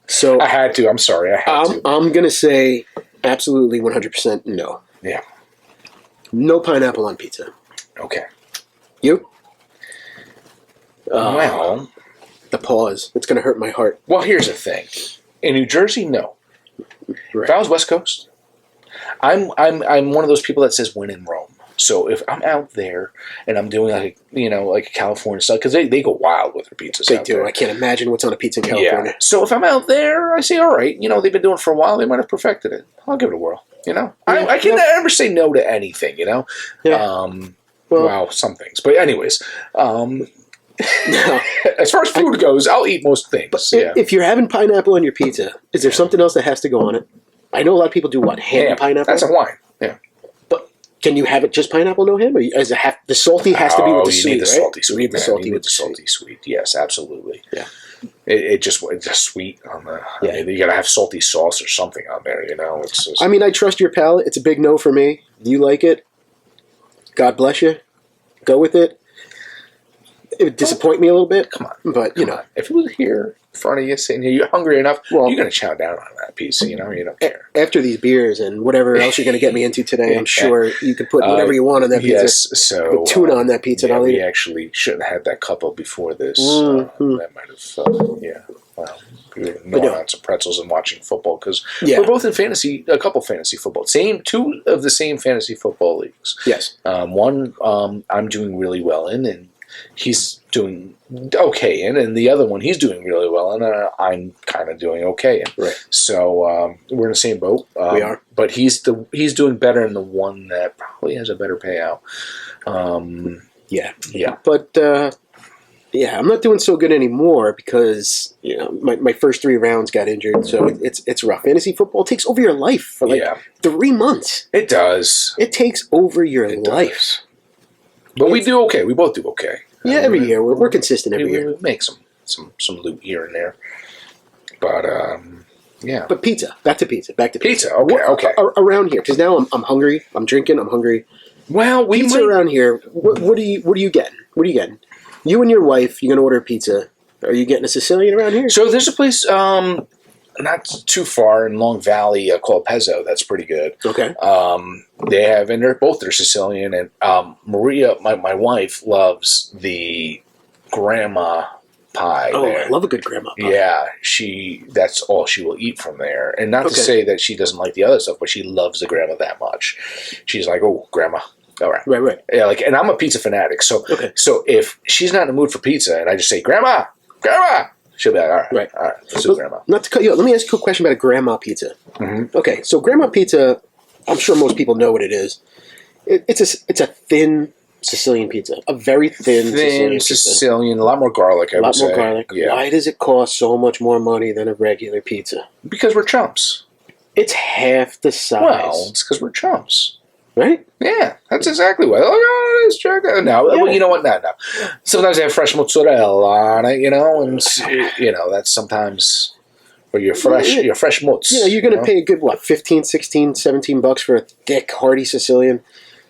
[SPEAKER 1] So
[SPEAKER 2] I had to. I'm sorry.
[SPEAKER 1] I'm going to say absolutely 100% no.
[SPEAKER 2] Yeah.
[SPEAKER 1] No pineapple on pizza.
[SPEAKER 2] Okay.
[SPEAKER 1] You?
[SPEAKER 2] Well.
[SPEAKER 1] The pause. It's going to hurt my heart.
[SPEAKER 2] Well, here's the thing. In New Jersey, no.
[SPEAKER 1] Right.
[SPEAKER 2] If I was West Coast, I'm one of those people that says when in Rome. So if I'm out there and I'm doing like a California style, because they go wild with their pizzas.
[SPEAKER 1] They
[SPEAKER 2] out
[SPEAKER 1] do.
[SPEAKER 2] there.
[SPEAKER 1] I can't imagine what's on a pizza in California.
[SPEAKER 2] Yeah. So if I'm out there, I say, all right, they've been doing it for a while. They might have perfected it. I'll give it a whirl. I can never say no to anything.
[SPEAKER 1] Yeah.
[SPEAKER 2] Well, some things, but anyways, as far as food goes, I'll eat most things.
[SPEAKER 1] But if you're having pineapple on your pizza, is there something else that has to go on it? I know a lot of people do what, ham and pineapple?
[SPEAKER 2] That's a wine. Yeah.
[SPEAKER 1] But can you have it just pineapple, no ham? Or the salty has to be with the sweet,
[SPEAKER 2] you need the
[SPEAKER 1] right?
[SPEAKER 2] salty sweet.
[SPEAKER 1] You need the salty with the
[SPEAKER 2] salty sweet. Yes, absolutely.
[SPEAKER 1] Yeah.
[SPEAKER 2] It's just sweet on the. Yeah. I mean, you got to have salty sauce or something on there. It's just,
[SPEAKER 1] I trust your palate. It's a big no for me. Do you like it? God bless you. Go with it. It would disappoint me a little bit.
[SPEAKER 2] Come on.
[SPEAKER 1] But,
[SPEAKER 2] Come on. If it was here in front of you, sitting here, you're hungry enough, you're going to chow down on that piece. You don't care.
[SPEAKER 1] After these beers and whatever else you're going to get me into today, I'm sure you can put whatever you want on that pizza.
[SPEAKER 2] Yes, so.
[SPEAKER 1] Put tuna on that pizza.
[SPEAKER 2] Yeah,
[SPEAKER 1] and I'll eat
[SPEAKER 2] we
[SPEAKER 1] it.
[SPEAKER 2] actually shouldn't have had that couple before this. That might have, well, we were gnawing on some pretzels and watching football because we're both in a couple fantasy football. Two of the same fantasy football leagues.
[SPEAKER 1] Yes.
[SPEAKER 2] One I'm doing really well in, and he's doing okay in, and the other one he's doing really well in, and I'm kind of doing okay in.
[SPEAKER 1] Right.
[SPEAKER 2] So we're in the same boat.
[SPEAKER 1] We are.
[SPEAKER 2] But he's doing better in the one that probably has a better payout. Yeah.
[SPEAKER 1] But I'm not doing so good anymore because my first 3 rounds got injured, so it's rough. Fantasy football takes over your life for 3 months.
[SPEAKER 2] It does.
[SPEAKER 1] It takes over your life.
[SPEAKER 2] But we do okay. We both do okay.
[SPEAKER 1] Yeah, every year we're consistent. Every year
[SPEAKER 2] we make some loot here and there. But yeah.
[SPEAKER 1] But pizza. Back to pizza.
[SPEAKER 2] Pizza. Okay.
[SPEAKER 1] Around here, because now I'm hungry. I'm drinking. I'm hungry.
[SPEAKER 2] Well,
[SPEAKER 1] pizza around here. What are you getting? What are you getting? You and your wife. You're gonna order pizza. Are you getting a Sicilian around here?
[SPEAKER 2] So there's a place not too far in Long Valley called Pezzo. That's pretty good.
[SPEAKER 1] Okay.
[SPEAKER 2] They have, and they're Sicilian, and Maria, my wife, loves the grandma pie.
[SPEAKER 1] Oh,
[SPEAKER 2] there.
[SPEAKER 1] I love a good grandma pie.
[SPEAKER 2] Yeah, that's all she will eat from there. And not to say that she doesn't like the other stuff, but she loves the grandma that much. She's like, oh, grandma. All right.
[SPEAKER 1] Right.
[SPEAKER 2] Yeah, and I'm a pizza fanatic. So if she's not in the mood for pizza, and I just say, grandma, she'll be like, all right, let's do grandma.
[SPEAKER 1] Not to cut you off, let me ask you a question about a grandma pizza.
[SPEAKER 2] Mm-hmm.
[SPEAKER 1] Okay, so grandma pizza, I'm sure most people know what it is. It's a thin Sicilian pizza, a very thin
[SPEAKER 2] Sicilian, a lot more garlic. I would say.
[SPEAKER 1] A lot more garlic. Yeah. Why does it cost so much more money than a regular pizza?
[SPEAKER 2] Because we're chumps.
[SPEAKER 1] It's half the size.
[SPEAKER 2] Well, it's because we're chumps.
[SPEAKER 1] Right?
[SPEAKER 2] Yeah, that's exactly why. Oh, let's check that. No, well, you know what? No. Sometimes they have fresh mozzarella on it, and that's sometimes where your fresh mozz.
[SPEAKER 1] You're going to pay a good, $15, $16, $17 for a thick, hearty Sicilian,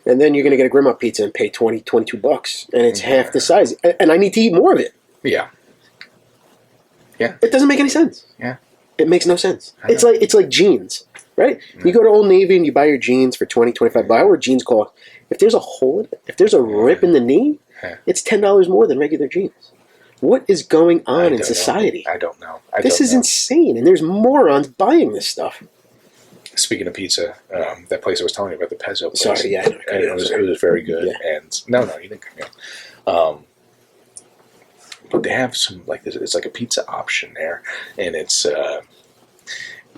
[SPEAKER 1] and then you're going to get a grandma pizza and pay $20, $22, and it's half the size. And I need to eat more of it.
[SPEAKER 2] Yeah.
[SPEAKER 1] It doesn't make any sense.
[SPEAKER 2] Yeah.
[SPEAKER 1] It makes no sense. It's like jeans. Right? Mm. You go to Old Navy and you buy your jeans for $20, $25. What jeans cost? If there's a hole in it, if there's a rip in the knee, it's $10 more than regular jeans. What is going on in society?
[SPEAKER 2] I don't know.
[SPEAKER 1] This is insane, and there's morons buying this stuff.
[SPEAKER 2] Speaking of pizza, that place I was telling you about, the Pezzo place.
[SPEAKER 1] Sorry, yeah.
[SPEAKER 2] It was very good. Yeah. And no, you didn't come here. But they have some, it's like a pizza option there, and it's...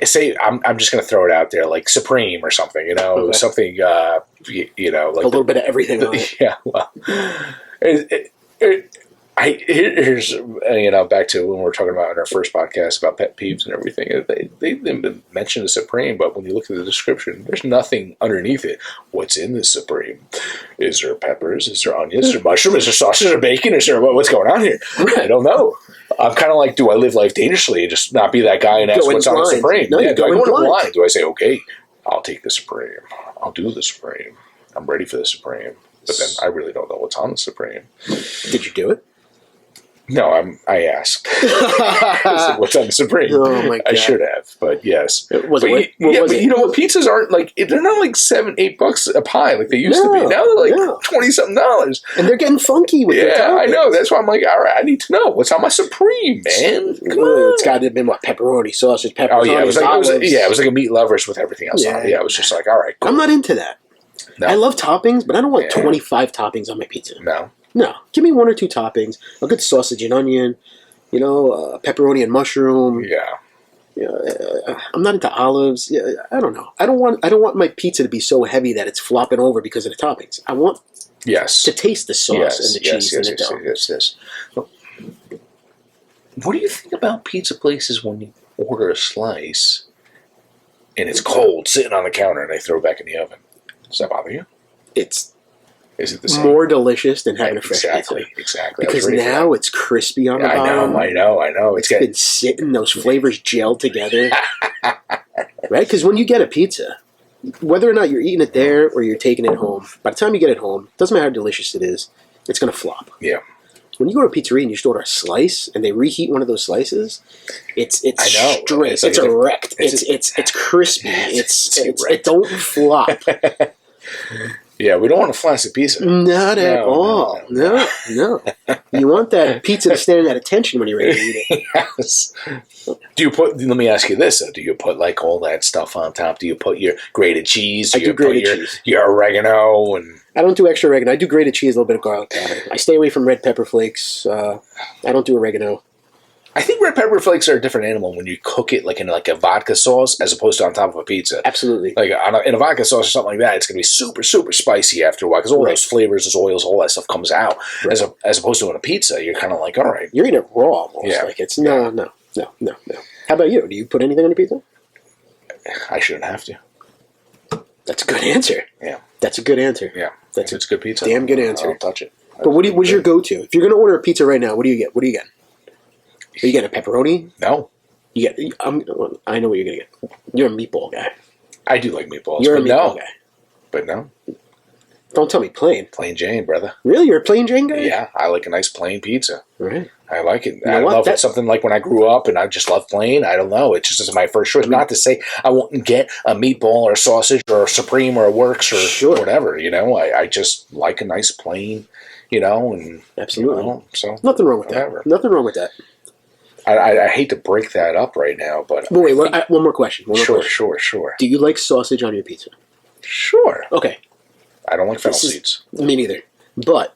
[SPEAKER 2] say I'm just going to throw it out there, like Supreme or something, something, like
[SPEAKER 1] a little bit of everything on it.
[SPEAKER 2] Yeah, well, here's back to when we were talking about in our first podcast about pet peeves and everything. They didn't mention the Supreme, but when you look at the description, there's nothing underneath it. What's in the Supreme? Is there peppers? Is there onions? Is there mushroom? Is there sausage or bacon? Is there what's going on here? I don't know. I'm kind of like, do I live life dangerously and just not be that guy and ask what's on the Supreme?
[SPEAKER 1] No,
[SPEAKER 2] do I go in blind? Do I say, okay, I'll take the Supreme. I'll do the Supreme. I'm ready for the Supreme. But then I really don't know what's on the Supreme.
[SPEAKER 1] Did you do it?
[SPEAKER 2] No, I asked. What's on the Supreme?
[SPEAKER 1] Oh my God.
[SPEAKER 2] I should have, but yes.
[SPEAKER 1] Was
[SPEAKER 2] but
[SPEAKER 1] it?
[SPEAKER 2] you know what? Pizzas aren't like they're not like $7-8 a pie like they used to be. Now they're like $20-something,
[SPEAKER 1] and they're getting funky with their toppings.
[SPEAKER 2] I know. That's why I'm like, all right, I need to know what's on my Supreme, man. Come on.
[SPEAKER 1] It's got to have been what, pepperoni, sausage, pepperoni.
[SPEAKER 2] Oh yeah, it was like a meat lovers with everything else on it. Yeah, I was just like, all right, cool.
[SPEAKER 1] I'm not into that.
[SPEAKER 2] No.
[SPEAKER 1] I love toppings, but I don't want 25 toppings on my pizza.
[SPEAKER 2] No,
[SPEAKER 1] give me 1 or 2 toppings. A good sausage and onion, pepperoni and mushroom.
[SPEAKER 2] Yeah.
[SPEAKER 1] I'm not into olives. Yeah, I don't know. I don't want my pizza to be so heavy that it's flopping over because of the toppings. I want to taste the sauce and the cheese and the dough.
[SPEAKER 2] Yes. What do you think about pizza places when you order a slice and it's cold, sitting on the counter, and they throw it back in the oven? Does that bother you? Is it the same?
[SPEAKER 1] More delicious than having a fresh pizza.
[SPEAKER 2] Exactly.
[SPEAKER 1] Because now it's crispy on the bottom.
[SPEAKER 2] I know.
[SPEAKER 1] It's been sitting, those flavors gelled together. Right? Because when you get a pizza, whether or not you're eating it there or you're taking it home, by the time you get it home, it doesn't matter how delicious it is, it's going to flop.
[SPEAKER 2] Yeah.
[SPEAKER 1] When you go to a pizzeria and you just order a slice and they reheat one of those slices, it's straight. It's erect. It's crispy. It don't flop.
[SPEAKER 2] Yeah, we don't want a flaccid pizza.
[SPEAKER 1] Not at all. No. You want that pizza to stand at attention when you're ready to eat it.
[SPEAKER 2] Yes. Let me ask you this, though. Do you put like all that stuff on top? Do you put your grated cheese?
[SPEAKER 1] I do grated cheese.
[SPEAKER 2] Your oregano and...
[SPEAKER 1] I don't do extra oregano. I do grated cheese, a little bit of garlic powder. I stay away from red pepper flakes. I don't do oregano.
[SPEAKER 2] I think red pepper flakes are a different animal when you cook it like in like a vodka sauce as opposed to on top of a pizza.
[SPEAKER 1] Absolutely.
[SPEAKER 2] Like in a vodka sauce or something like that, it's going to be super, super spicy after a while because all those flavors, those oils, all that stuff comes out. Right. As opposed to on a pizza, you're kind of like, all right.
[SPEAKER 1] You're eating it raw almost.
[SPEAKER 2] Yeah.
[SPEAKER 1] Like it's no. How about you? Do you put anything on your pizza?
[SPEAKER 2] I shouldn't have to.
[SPEAKER 1] That's a good answer.
[SPEAKER 2] Yeah.
[SPEAKER 1] That's a good answer.
[SPEAKER 2] Yeah. It's good pizza.
[SPEAKER 1] Damn good answer.
[SPEAKER 2] I'll touch it.
[SPEAKER 1] But what's your go-to? If you're going to order a pizza right now, what do you get? What do you get? Are you getting a pepperoni?
[SPEAKER 2] No.
[SPEAKER 1] I know what you're going to get. You're a meatball guy.
[SPEAKER 2] I do like meatballs.
[SPEAKER 1] You're a meatball guy.
[SPEAKER 2] But no.
[SPEAKER 1] Don't tell me plain.
[SPEAKER 2] Plain Jane, brother.
[SPEAKER 1] Really? You're a plain Jane guy?
[SPEAKER 2] Yeah. I like a nice plain pizza.
[SPEAKER 1] Right.
[SPEAKER 2] I like it. I love it. Something like when I grew up and I just love plain. I don't know. It just is my first choice. Not to say I won't get a meatball or a sausage or a Supreme or a Works or whatever. I just like a nice plain, and
[SPEAKER 1] absolutely.
[SPEAKER 2] So
[SPEAKER 1] nothing wrong with that. Nothing wrong with that.
[SPEAKER 2] I hate to break that up right now, but
[SPEAKER 1] wait. One more question.
[SPEAKER 2] Sure.
[SPEAKER 1] Do you like sausage on your pizza?
[SPEAKER 2] Sure.
[SPEAKER 1] Okay.
[SPEAKER 2] I don't like fennel seeds.
[SPEAKER 1] Me neither. But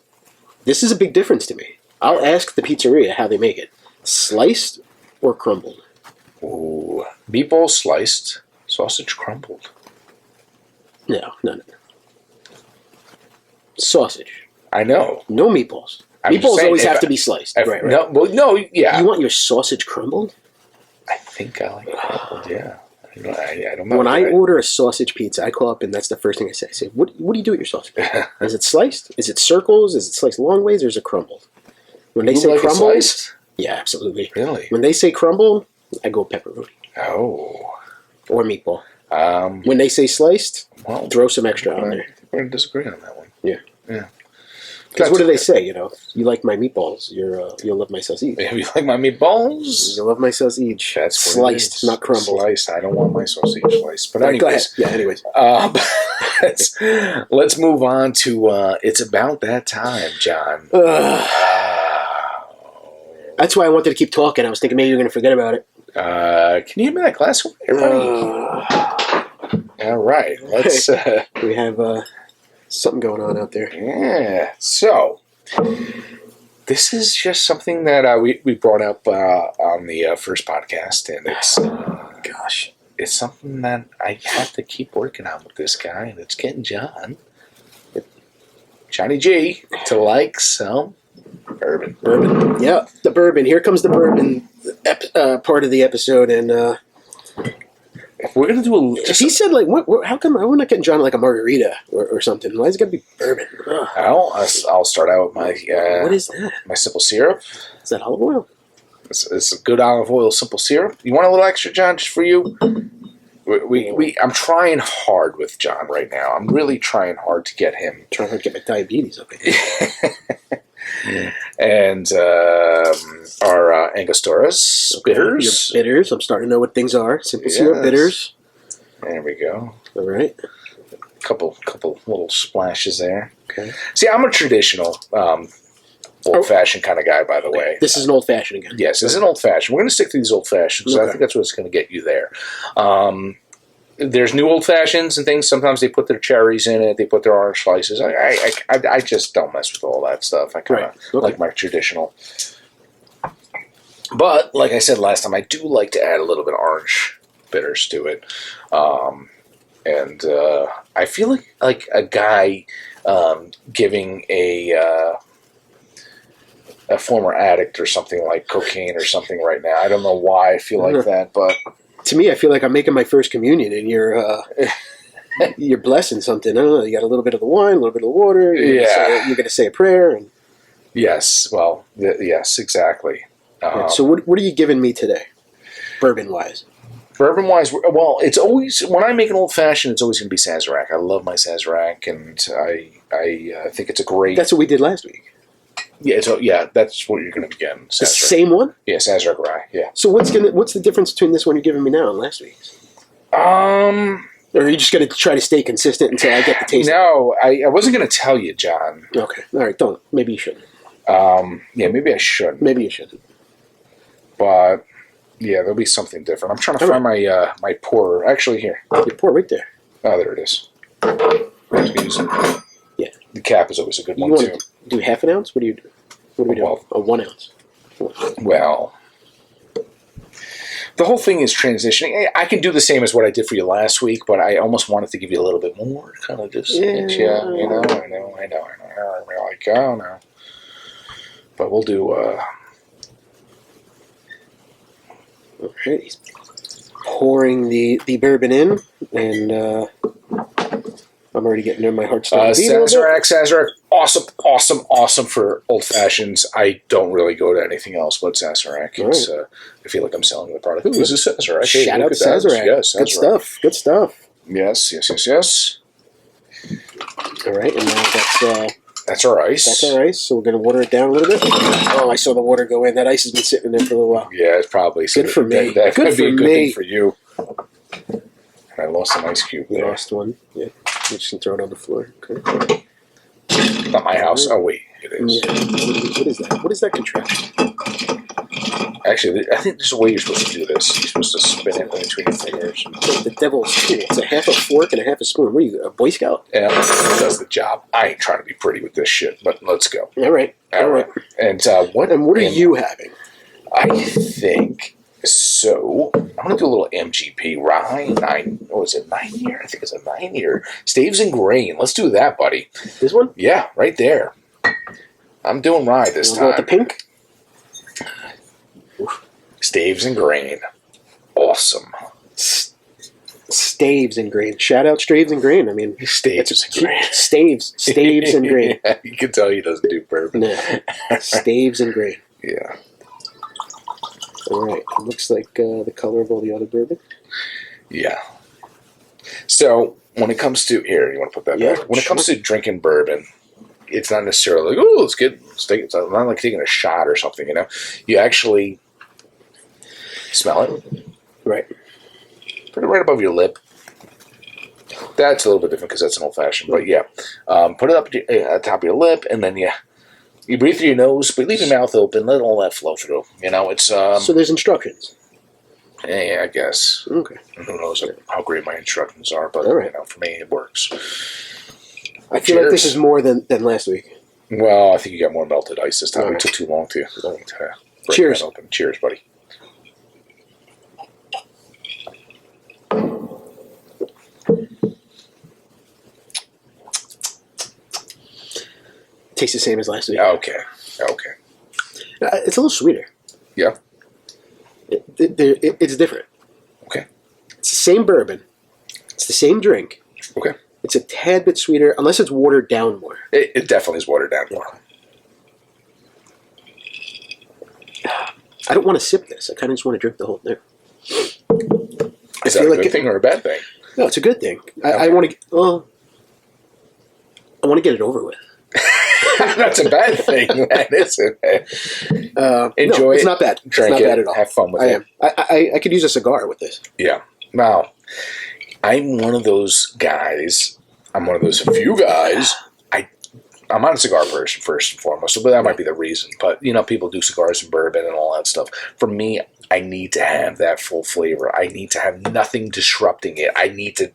[SPEAKER 1] this is a big difference to me. I'll ask the pizzeria how they make it. Sliced or crumbled?
[SPEAKER 2] Ooh. Meatball sliced, sausage crumbled.
[SPEAKER 1] No. Sausage.
[SPEAKER 2] I know.
[SPEAKER 1] No meatballs. Meatballs always have to be sliced. Right.
[SPEAKER 2] No, yeah.
[SPEAKER 1] You want your sausage crumbled?
[SPEAKER 2] I think I like it crumbled, yeah. I don't know.
[SPEAKER 1] When I order a sausage pizza, I call up and that's the first thing I say. I say, what do you do with your sausage pizza? Is it sliced? Is it circles? Is it sliced long ways? Or is it crumbled? When they say crumbled,
[SPEAKER 2] sliced?
[SPEAKER 1] Yeah, absolutely.
[SPEAKER 2] Really?
[SPEAKER 1] When they say crumbled, I go pepperoni.
[SPEAKER 2] Oh.
[SPEAKER 1] Or meatball. When they say sliced, throw some extra on there.
[SPEAKER 2] We're going to disagree on that one.
[SPEAKER 1] Yeah. Because what do they say? You like my meatballs, you'll love my sausage.
[SPEAKER 2] If you like my meatballs,
[SPEAKER 1] you'll love my sausage.
[SPEAKER 2] That's
[SPEAKER 1] sliced, not crumbled.
[SPEAKER 2] Sliced. I don't want my sausage sliced. But anyways,
[SPEAKER 1] go ahead. Yeah. Anyways,
[SPEAKER 2] let's move on to it's about that time, John.
[SPEAKER 1] That's why I wanted to keep talking. I was thinking maybe you're going to forget about it.
[SPEAKER 2] Can you hand me that glass, everybody? All right. Let's.
[SPEAKER 1] We have. Something going on out there.
[SPEAKER 2] Yeah. So, this is just something that we brought up on the first podcast, and it's something that I have to keep working on with this guy, and it's getting Johnny G to like some bourbon.
[SPEAKER 1] Bourbon. Yeah, the bourbon. Here comes the bourbon part of the episode, and
[SPEAKER 2] we're gonna do
[SPEAKER 1] he said, like, what? How come we're not getting John like a margarita or something? Why is it gotta be bourbon?
[SPEAKER 2] Well, I'll start out with my.
[SPEAKER 1] What is that?
[SPEAKER 2] My simple syrup.
[SPEAKER 1] Is that olive oil?
[SPEAKER 2] It's a good olive oil simple syrup. You want a little extra, John, just for you? I'm trying hard with John right now. I'm really trying hard to get him.
[SPEAKER 1] Trying to get my diabetes up.
[SPEAKER 2] And our Angostoras bitters.
[SPEAKER 1] Your bitters. I'm starting to know what things are. Simple syrup bitters.
[SPEAKER 2] There we go.
[SPEAKER 1] All right.
[SPEAKER 2] Couple little splashes there.
[SPEAKER 1] Okay.
[SPEAKER 2] See, I'm a traditional old-fashioned kind of guy, by the way.
[SPEAKER 1] This is an old-fashioned again.
[SPEAKER 2] Yes, this is an old-fashioned. We're going to stick to these old-fashions. Okay. I think that's what's going to get you there. There's new old-fashions and things. Sometimes they put their cherries in it. They put their orange slices. I just don't mess with all that stuff. I kind of like my traditional. But, like I said last time, I do like to add a little bit of orange bitters to it. And I feel like a guy giving a former addict or something like cocaine or something right now. I don't know why I feel like that, but
[SPEAKER 1] to me, I feel like I'm making my first communion, and you're blessing something. I don't know. You got a little bit of the wine, a little bit of the water. You're going to say a prayer. And
[SPEAKER 2] yes, well, yes, exactly.
[SPEAKER 1] So what are you giving me today, bourbon-wise?
[SPEAKER 2] Bourbon-wise, well, it's always, when I make an old-fashioned, it's always going to be Sazerac. I love my Sazerac, and I think it's a great...
[SPEAKER 1] That's what we did last week.
[SPEAKER 2] Yeah, that's what you're going to be getting.
[SPEAKER 1] The same one?
[SPEAKER 2] Yeah, Sazerac rye, yeah.
[SPEAKER 1] So what's the difference between this one you're giving me now and last week's? Or are you just going to try to stay consistent until I get the taste?
[SPEAKER 2] No, I wasn't going to tell you, John.
[SPEAKER 1] Okay, all right, don't. Maybe you shouldn't.
[SPEAKER 2] Yeah, maybe I shouldn't.
[SPEAKER 1] Maybe you shouldn't.
[SPEAKER 2] But... yeah, there'll be something different. I'm trying to find my my pourer. Actually, here.
[SPEAKER 1] Your pour right there.
[SPEAKER 2] Oh, there it is.
[SPEAKER 1] Yeah.
[SPEAKER 2] The cap is always a good one, too.
[SPEAKER 1] Do half an ounce? What do you do? What do we do?
[SPEAKER 2] Well,
[SPEAKER 1] 1 ounce.
[SPEAKER 2] Well, the whole thing is transitioning. I can do the same as what I did for you last week, but I almost wanted to give you a little bit more. Kind of just, I know. We're like, oh, no. But we'll do...
[SPEAKER 1] Okay, he's pouring the bourbon in, and I'm already getting there. My heart's starting to beat a little bit.
[SPEAKER 2] Sazerac, awesome for old fashions. I don't really go to anything else but Sazerac. It's, I feel like I'm selling the product. Ooh, this is Sazerac.
[SPEAKER 1] Shout out to Sazerac.
[SPEAKER 2] Yes,
[SPEAKER 1] Sazerac. Good stuff.
[SPEAKER 2] Yes.
[SPEAKER 1] All right, and now
[SPEAKER 2] that's our ice.
[SPEAKER 1] That's our ice, so we're going to water it down a little bit. Oh, I saw the water go in. That ice has been sitting in there for a little while.
[SPEAKER 2] Yeah, it's probably.
[SPEAKER 1] Good for me.
[SPEAKER 2] That could be a good thing for you. I lost an ice cube there.
[SPEAKER 1] Lost one. Yeah. I'm just going to throw it on the floor. Okay.
[SPEAKER 2] Not my house. Oh, wait. It is.
[SPEAKER 1] Yeah. What is that? What is that contraption?
[SPEAKER 2] Actually, I think there's a way you're supposed to do this. You're supposed to spin it between your fingers.
[SPEAKER 1] The devil's tool. It's a half a fork and a half a spoon. What are you, a Boy Scout?
[SPEAKER 2] Yeah, it does the job. I ain't trying to be pretty with this shit, but let's go.
[SPEAKER 1] All right.
[SPEAKER 2] And what
[SPEAKER 1] are you having?
[SPEAKER 2] I think so. I'm gonna do a little MGP rye. 9 year? I think it's a 9 year. Staves and grain. Let's do that, buddy.
[SPEAKER 1] This one?
[SPEAKER 2] Yeah, right there. I'm doing rye this time.
[SPEAKER 1] Go with the pink?
[SPEAKER 2] Staves and grain. Awesome.
[SPEAKER 1] Staves and grain. Shout out Staves and grain. I mean,
[SPEAKER 2] Staves and grain.
[SPEAKER 1] Staves and grain.
[SPEAKER 2] Yeah, you can tell he doesn't do bourbon.
[SPEAKER 1] No. Staves and grain.
[SPEAKER 2] Yeah.
[SPEAKER 1] All right. It looks like the color of all the other bourbon.
[SPEAKER 2] Yeah. So when it comes to here, you want to put that back. When it comes to drinking bourbon, it's not necessarily like, oh, let's take it. It's not like taking a shot or something. You actually smell it.
[SPEAKER 1] Right.
[SPEAKER 2] Put it right above your lip. That's a little bit different because that's an old fashioned. But yeah, put it up at the top of your lip, and then you breathe through your nose, but leave your mouth open. Let all that flow through. It's
[SPEAKER 1] so there's instructions.
[SPEAKER 2] Yeah, I guess.
[SPEAKER 1] Okay.
[SPEAKER 2] Who knows how great my instructions are, but for me it works.
[SPEAKER 1] I feel like this is more than last week.
[SPEAKER 2] Well, I think you got more melted ice this time. Right. It took too long to break
[SPEAKER 1] Cheers.
[SPEAKER 2] that open. Cheers, buddy.
[SPEAKER 1] Tastes the same as last week.
[SPEAKER 2] Okay.
[SPEAKER 1] It's a little sweeter.
[SPEAKER 2] Yeah.
[SPEAKER 1] It's different.
[SPEAKER 2] Okay.
[SPEAKER 1] It's the same bourbon. It's the same drink.
[SPEAKER 2] Okay.
[SPEAKER 1] It's a tad bit sweeter, unless it's watered down more.
[SPEAKER 2] It definitely is watered down more.
[SPEAKER 1] I don't want to sip this. I kind of just want to drink the whole thing.
[SPEAKER 2] Is that a good thing or a bad thing?
[SPEAKER 1] No, it's a good thing. I want to. Well, I want to get it over with.
[SPEAKER 2] That's a bad thing, man, isn't it? Enjoy
[SPEAKER 1] no, it's
[SPEAKER 2] it.
[SPEAKER 1] not bad.
[SPEAKER 2] Drink
[SPEAKER 1] it's not
[SPEAKER 2] it.
[SPEAKER 1] bad at all.
[SPEAKER 2] Have fun with it.
[SPEAKER 1] I could use a cigar with this.
[SPEAKER 2] Yeah. Wow. I'm one of those guys. I'm one of those few guys. I'm on a cigar person first and foremost, but that might be the reason. But, people do cigars and bourbon and all that stuff. For me, I need to have that full flavor. I need to have nothing disrupting it. I need to,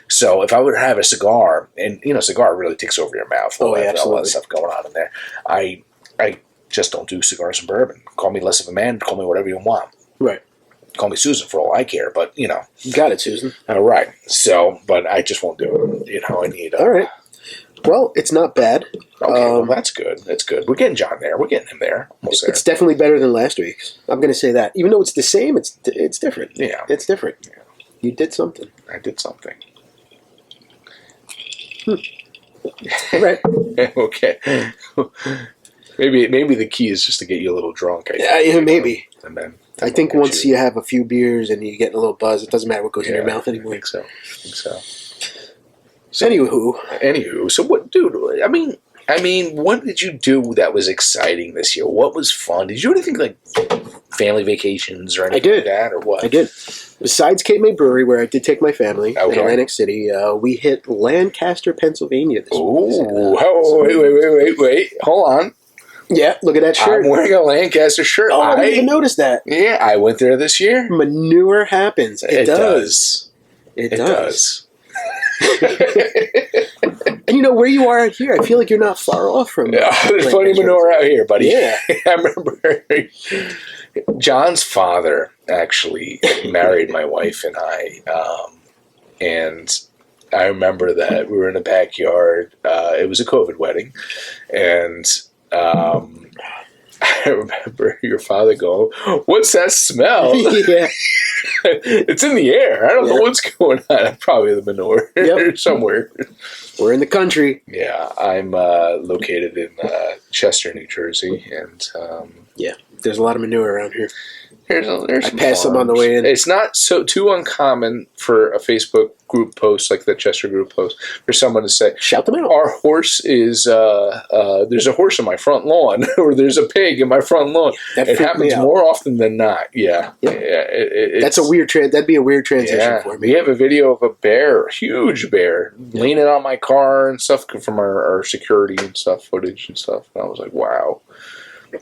[SPEAKER 2] So if I would have a cigar, and, cigar really takes over your mouth.
[SPEAKER 1] Oh, yeah, absolutely.
[SPEAKER 2] A lot of stuff going on in there. I just don't do cigars and bourbon. Call me less of a man. Call me whatever you want.
[SPEAKER 1] Right.
[SPEAKER 2] Call me Susan for all I care, but,
[SPEAKER 1] You got it, Susan.
[SPEAKER 2] All right. So, but I just won't do it. I need...
[SPEAKER 1] all right. Well, it's not bad.
[SPEAKER 2] Okay, well, that's good. That's good. We're getting John there. We're getting him there. Almost there.
[SPEAKER 1] It's definitely better than last week's. I'm going to say that. Even though it's the same, it's different.
[SPEAKER 2] Yeah.
[SPEAKER 1] It's different.
[SPEAKER 2] Yeah.
[SPEAKER 1] You did something.
[SPEAKER 2] I did something.
[SPEAKER 1] All right.
[SPEAKER 2] Okay. Maybe the key is just to get you a little drunk.
[SPEAKER 1] Yeah, maybe.
[SPEAKER 2] And then
[SPEAKER 1] I think once you have a few beers and you get a little buzz, it doesn't matter what goes in your mouth anymore.
[SPEAKER 2] I think so.
[SPEAKER 1] Anywho,
[SPEAKER 2] so what, dude? I mean, what did you do that was exciting this year? What was fun? Did you do anything like family vacations or anything like that, or what?
[SPEAKER 1] I did. Besides Cape May Brewery, where I did take my family in
[SPEAKER 2] Okay.
[SPEAKER 1] Atlantic City, we hit Lancaster, Pennsylvania this week.
[SPEAKER 2] Oh, wait. Hold on.
[SPEAKER 1] Yeah, look at that shirt.
[SPEAKER 2] I'm wearing a Lancaster shirt.
[SPEAKER 1] Oh, I didn't even notice that.
[SPEAKER 2] Yeah, I went there this year.
[SPEAKER 1] Manure happens. It does.
[SPEAKER 2] It does.
[SPEAKER 1] And where you are out here, I feel like you're not far off from.
[SPEAKER 2] Yeah, there's plenty of manure out here, buddy.
[SPEAKER 1] Yeah.
[SPEAKER 2] I remember John's father actually married my wife and I, and I remember that we were in the backyard. It was a COVID wedding, and I remember your father going, "What's that smell?"
[SPEAKER 1] Yeah.
[SPEAKER 2] It's in the air. I don't know what's going on. Probably the manure somewhere.
[SPEAKER 1] We're in the country.
[SPEAKER 2] Yeah, I'm located in Chester, New Jersey, and
[SPEAKER 1] there's a lot of manure around here.
[SPEAKER 2] There's
[SPEAKER 1] I passed some on the way in.
[SPEAKER 2] It's not too uncommon for a Facebook group post like the Chester group post for someone to say,
[SPEAKER 1] "Shout them out."
[SPEAKER 2] Our horse is there's a horse in my front lawn, or there's a pig in my front lawn. It happens more often than not. Yeah,
[SPEAKER 1] That's a weird That'd be a weird transition for me.
[SPEAKER 2] We have a video of a bear, a huge bear, leaning on my car and stuff from our security and stuff, footage and stuff. And I was like, wow,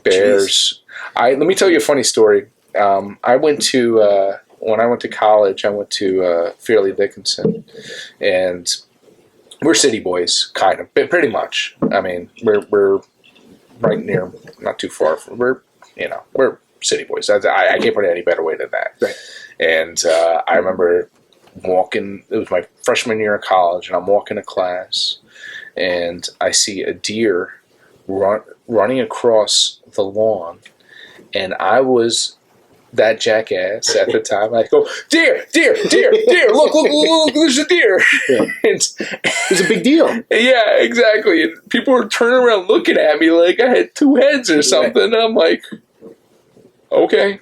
[SPEAKER 2] bears. Let me tell you a funny story. I went to when I went to college. I went to Fairleigh Dickinson, and we're city boys, kind of, pretty much. I mean, we're right near, not too far from. We're city boys. I can't put it any better way than that.
[SPEAKER 1] Right.
[SPEAKER 2] And I remember walking. It was my freshman year of college, and I'm walking to class, and I see a deer running across the lawn, and I was that jackass at the time. I go, deer, look, there's a deer.
[SPEAKER 1] Yeah. It was a big deal.
[SPEAKER 2] Yeah, exactly. And people were turning around looking at me like I had two heads or something. And I'm like, okay.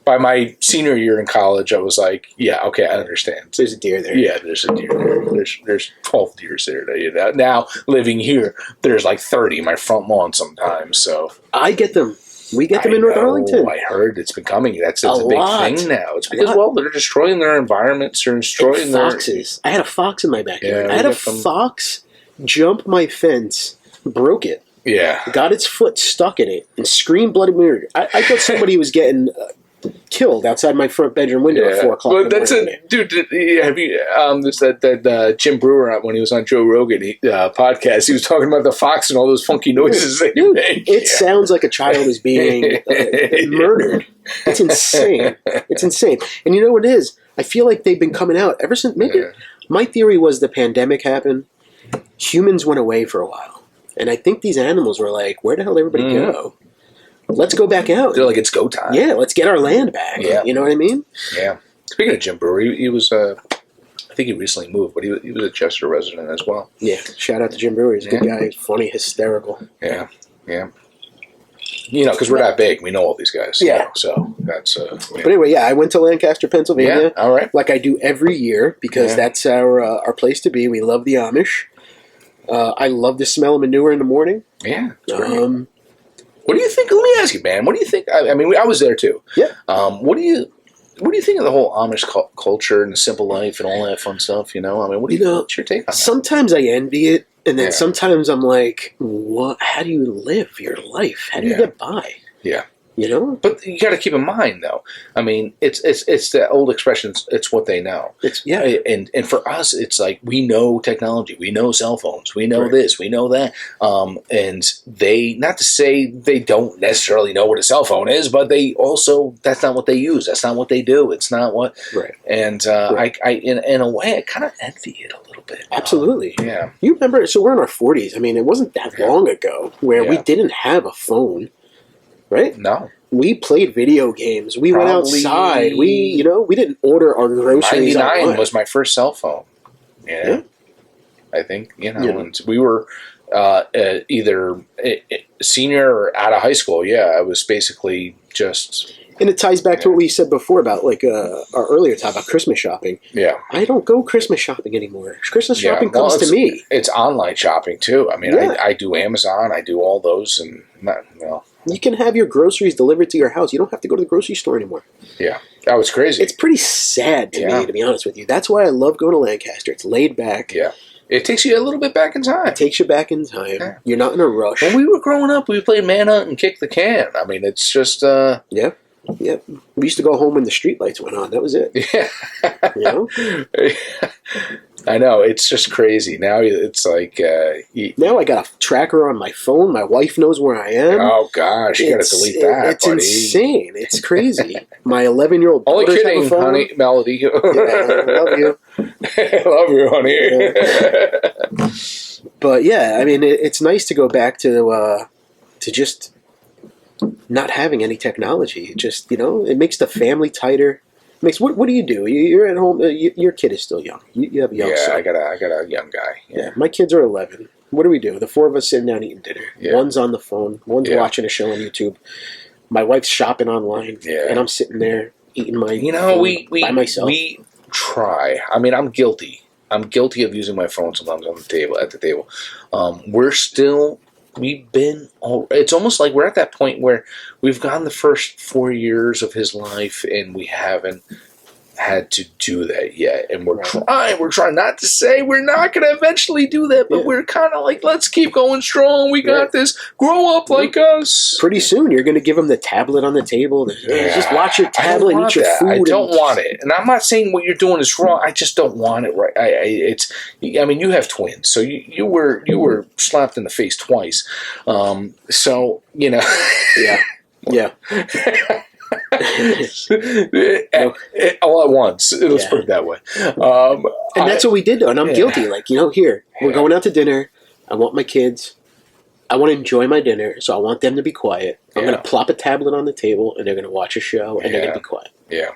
[SPEAKER 2] By my senior year in college, I was like, yeah, okay, I understand.
[SPEAKER 1] There's a deer there.
[SPEAKER 2] Yeah, there's a deer there. There's 12 deers there. Now, living here, there's like 30 in my front lawn sometimes. So
[SPEAKER 1] I get them. We get them in North Arlington.
[SPEAKER 2] I heard it's been coming. It's a big thing now. It's because, they're destroying their environments. They're destroying their
[SPEAKER 1] foxes. I had a fox in my backyard.
[SPEAKER 2] Yeah,
[SPEAKER 1] I had a fox jump my fence, broke it.
[SPEAKER 2] Yeah.
[SPEAKER 1] Got its foot stuck in it, and screamed bloody murder. I thought somebody was getting killed outside my front bedroom window at 4 o'clock.
[SPEAKER 2] But that's dude. Have you? There's that Jim Brewer when he was on Joe Rogan podcast. He was talking about the fox and all those funky noises that you make.
[SPEAKER 1] It sounds like a child is being murdered. It's insane. It's insane. And you know what it is? I feel like they've been coming out ever since. Maybe my theory was the pandemic happened. Humans went away for a while, and I think these animals were like, "Where the hell did everybody go? Let's go back out."
[SPEAKER 2] They're like, it's go time.
[SPEAKER 1] Yeah, let's get our land back.
[SPEAKER 2] Yeah.
[SPEAKER 1] You know what I mean?
[SPEAKER 2] Yeah. Speaking of Jim Brewer, he was, I think he recently moved, but he was a Chester resident as well.
[SPEAKER 1] Yeah. Shout out to Jim Brewer. He's a good guy. He's funny, hysterical.
[SPEAKER 2] Yeah. Yeah. Because we're that big. We know all these guys.
[SPEAKER 1] Yeah.
[SPEAKER 2] So that's...
[SPEAKER 1] But anyway, I went to Lancaster, Pennsylvania.
[SPEAKER 2] Yeah, all right.
[SPEAKER 1] Like I do every year because that's our place to be. We love the Amish. I love the smell of manure in the morning.
[SPEAKER 2] Yeah. It's great. What do you think? Let me ask you, man. What do you think? I mean, I was there too.
[SPEAKER 1] Yeah.
[SPEAKER 2] What do you think of the whole Amish culture and the simple life and all that fun stuff? You know, I mean, what's your take on that?
[SPEAKER 1] Sometimes I envy it, and then sometimes I'm like, "What? How do you live your life? How do you get by?"
[SPEAKER 2] Yeah.
[SPEAKER 1] You know,
[SPEAKER 2] but you got to keep in mind, though. I mean, it's the old expression. It's what they know. And for us, it's like we know technology, we know cell phones, we know this, we know that. And they, not to say they don't necessarily know what a cell phone is, but they also, that's not what they use. That's not what they do. It's not what.
[SPEAKER 1] Right.
[SPEAKER 2] And I in a way, I kind of envy it a little bit.
[SPEAKER 1] Absolutely.
[SPEAKER 2] Yeah.
[SPEAKER 1] You remember? So we're in our 40s. I mean, it wasn't that long ago where we didn't have a phone. Right?
[SPEAKER 2] No.
[SPEAKER 1] We played video games. We went outside. We didn't order our groceries.
[SPEAKER 2] 99 was my first cell phone. Yeah. I think, and we were either senior or out of high school. Yeah, I was basically just...
[SPEAKER 1] And it ties back to what we said before about our earlier talk about Christmas shopping.
[SPEAKER 2] Yeah.
[SPEAKER 1] I don't go Christmas shopping anymore. Christmas shopping comes to me.
[SPEAKER 2] It's online shopping, too. I mean, I do Amazon. I do all those. And,
[SPEAKER 1] you can have your groceries delivered to your house. You don't have to go to the grocery store anymore.
[SPEAKER 2] Yeah. That was crazy.
[SPEAKER 1] It's pretty sad to me, to be honest with you. That's why I love going to Lancaster. It's laid back.
[SPEAKER 2] Yeah. It takes you a little bit back in time.
[SPEAKER 1] It takes you back in time. Yeah. You're not in a rush.
[SPEAKER 2] When we were growing up, we played Manhunt and Kick the Can. I mean, it's just...
[SPEAKER 1] Yeah. Yeah, we used to go home when the street lights went on. That was it.
[SPEAKER 2] Yeah, I know. It's just crazy. Now it's like
[SPEAKER 1] now I got a tracker on my phone. My wife knows where I am.
[SPEAKER 2] Oh gosh, you got to delete that.
[SPEAKER 1] It's buddy. Insane. It's crazy. My 11-year-old.
[SPEAKER 2] Only kidding, honey, Melody.
[SPEAKER 1] Yeah, I love you.
[SPEAKER 2] I love you, honey.
[SPEAKER 1] Yeah. But yeah, I mean, it's nice to go back to just. Not having any technology, it just it makes the family tighter. What do you do? You're at home. Your kid is still young. You have a young son.
[SPEAKER 2] I got a young guy.
[SPEAKER 1] Yeah, my kids are 11. What do we do? The four of us sitting down eating dinner. Yeah. One's on the phone. One's watching a show on YouTube. My wife's shopping online, and I'm sitting there eating my food by myself. We
[SPEAKER 2] try. I mean, I'm guilty. I'm guilty of using my phone sometimes at the table. It's almost like we're at that point where we've gone the first 4 years of his life and we haven't had to do that yet. And we're trying not to say we're not going to eventually do that, but we're kind of like, let's keep going strong. We got this. Grow up like us.
[SPEAKER 1] Pretty soon you're going to give him the tablet on the table. Just watch your tablet and eat your food.
[SPEAKER 2] I don't want it. And I'm not saying what you're doing is wrong. I just don't want it. Right? I mean, you have twins, so you were slapped in the face twice. So.
[SPEAKER 1] Yeah.
[SPEAKER 2] All at once. Let's put it that way.
[SPEAKER 1] And that's what we did, though. And I'm guilty. Like, here, we're going out to dinner. I want my kids. I want to enjoy my dinner, so I want them to be quiet. I'm going to plop a tablet on the table, and they're going to watch a show, and they're going to be quiet.
[SPEAKER 2] Yeah.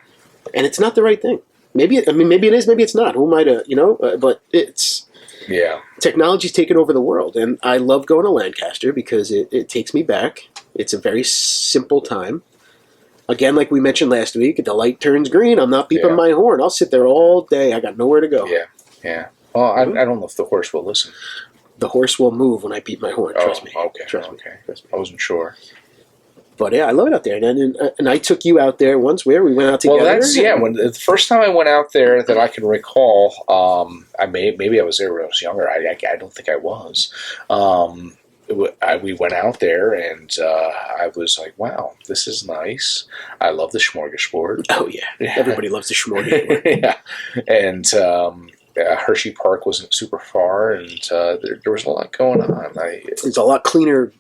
[SPEAKER 1] And it's not the right thing. Maybe it is, maybe it's not. Who am I to, but it's...
[SPEAKER 2] Yeah.
[SPEAKER 1] Technology's taken over the world, and I love going to Lancaster because it takes me back. It's a very simple time. Again, like we mentioned last week, the light turns green. I'm not beeping my horn. I'll sit there all day. I got nowhere to go.
[SPEAKER 2] Yeah. Well, I don't know if the horse will listen.
[SPEAKER 1] The horse will move when I beat my horn. Trust me.
[SPEAKER 2] Okay.
[SPEAKER 1] Trust me.
[SPEAKER 2] I wasn't sure.
[SPEAKER 1] But yeah, I love it out there. And I took you out there once. Where we went out together.
[SPEAKER 2] Well, when the first time I went out there that I can recall, maybe I was there when I was younger. I don't think I was. We went out there, and I was like, wow, this is nice. I love the smorgasbord.
[SPEAKER 1] Oh, yeah. Everybody loves the smorgasbord.
[SPEAKER 2] Yeah. And Hershey Park wasn't super far, and there was a lot going on.
[SPEAKER 1] It's a lot cleaner,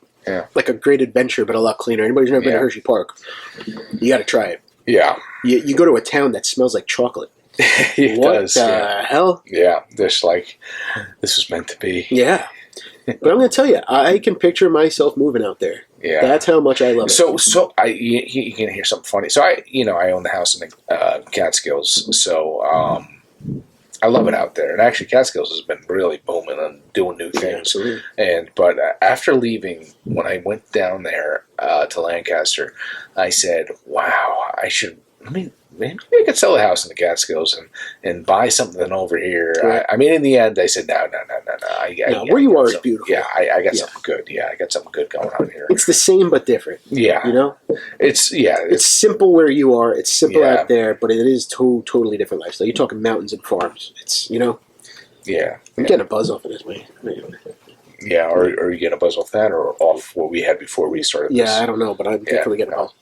[SPEAKER 1] like a great adventure, but a lot cleaner. Anybody who's never been to Hershey Park, you got to try it.
[SPEAKER 2] Yeah.
[SPEAKER 1] You go to a town that smells like chocolate.
[SPEAKER 2] It does.
[SPEAKER 1] What the hell?
[SPEAKER 2] Yeah. Just like, this was meant to be.
[SPEAKER 1] Yeah. But I'm going to tell you, I can picture myself moving out there.
[SPEAKER 2] Yeah,
[SPEAKER 1] that's how much I love it.
[SPEAKER 2] So you can hear something funny. So I own the house in the Catskills. So I love it out there. And actually, Catskills has been really booming and doing new things. Yeah, but after leaving, when I went down there to Lancaster, I said, "Wow, maybe I could sell a house in the Catskills and buy something over here." Right. I mean, in the end, I said, no.
[SPEAKER 1] No, where you are is beautiful.
[SPEAKER 2] Yeah, I got something good. Yeah, I got something good going on here.
[SPEAKER 1] It's the same but different.
[SPEAKER 2] Yeah.
[SPEAKER 1] You know?
[SPEAKER 2] It's
[SPEAKER 1] simple where you are. It's simple out there, but it is totally different lifestyle. You're talking mountains and farms. It's, you know?
[SPEAKER 2] Yeah.
[SPEAKER 1] I'm getting a buzz off of this, man.
[SPEAKER 2] Yeah, or you get a buzz off that or off what we had before we started this?
[SPEAKER 1] Yeah, I don't know, but I'm definitely getting a buzz.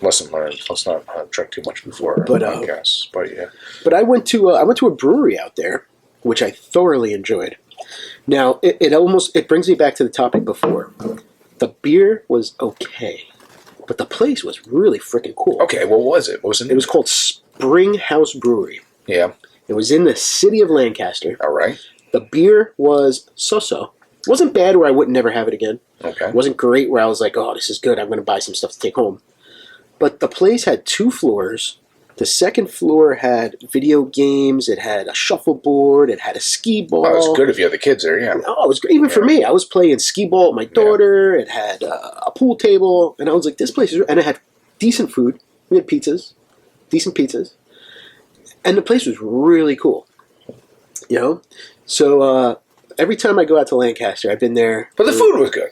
[SPEAKER 2] Lesson learned. Let's not drink too much before our podcast. But yeah.
[SPEAKER 1] But I went to a brewery out there, which I thoroughly enjoyed. Now, it brings me back to the topic before. The beer was okay, but the place was really freaking cool.
[SPEAKER 2] Okay, what was it? What was it?
[SPEAKER 1] It was called Spring House Brewery.
[SPEAKER 2] Yeah.
[SPEAKER 1] It was in the city of Lancaster.
[SPEAKER 2] All right.
[SPEAKER 1] The beer was so-so. It wasn't bad where I would never have it again.
[SPEAKER 2] Okay.
[SPEAKER 1] It wasn't great where I was like, oh, this is good. I'm going to buy some stuff to take home. But the place had 2 floors. The second floor had video games. It had a shuffleboard. It had a skee ball.
[SPEAKER 2] Oh, it was good if you had the kids there, yeah.
[SPEAKER 1] Oh, it was great. Even for me. I was playing skee ball with my daughter. It had a pool table. And I was like, this place is... And it had decent food. We had pizzas. Decent pizzas. And the place was really cool. You know? So every time I go out to Lancaster, I've been there.
[SPEAKER 2] But the food was good.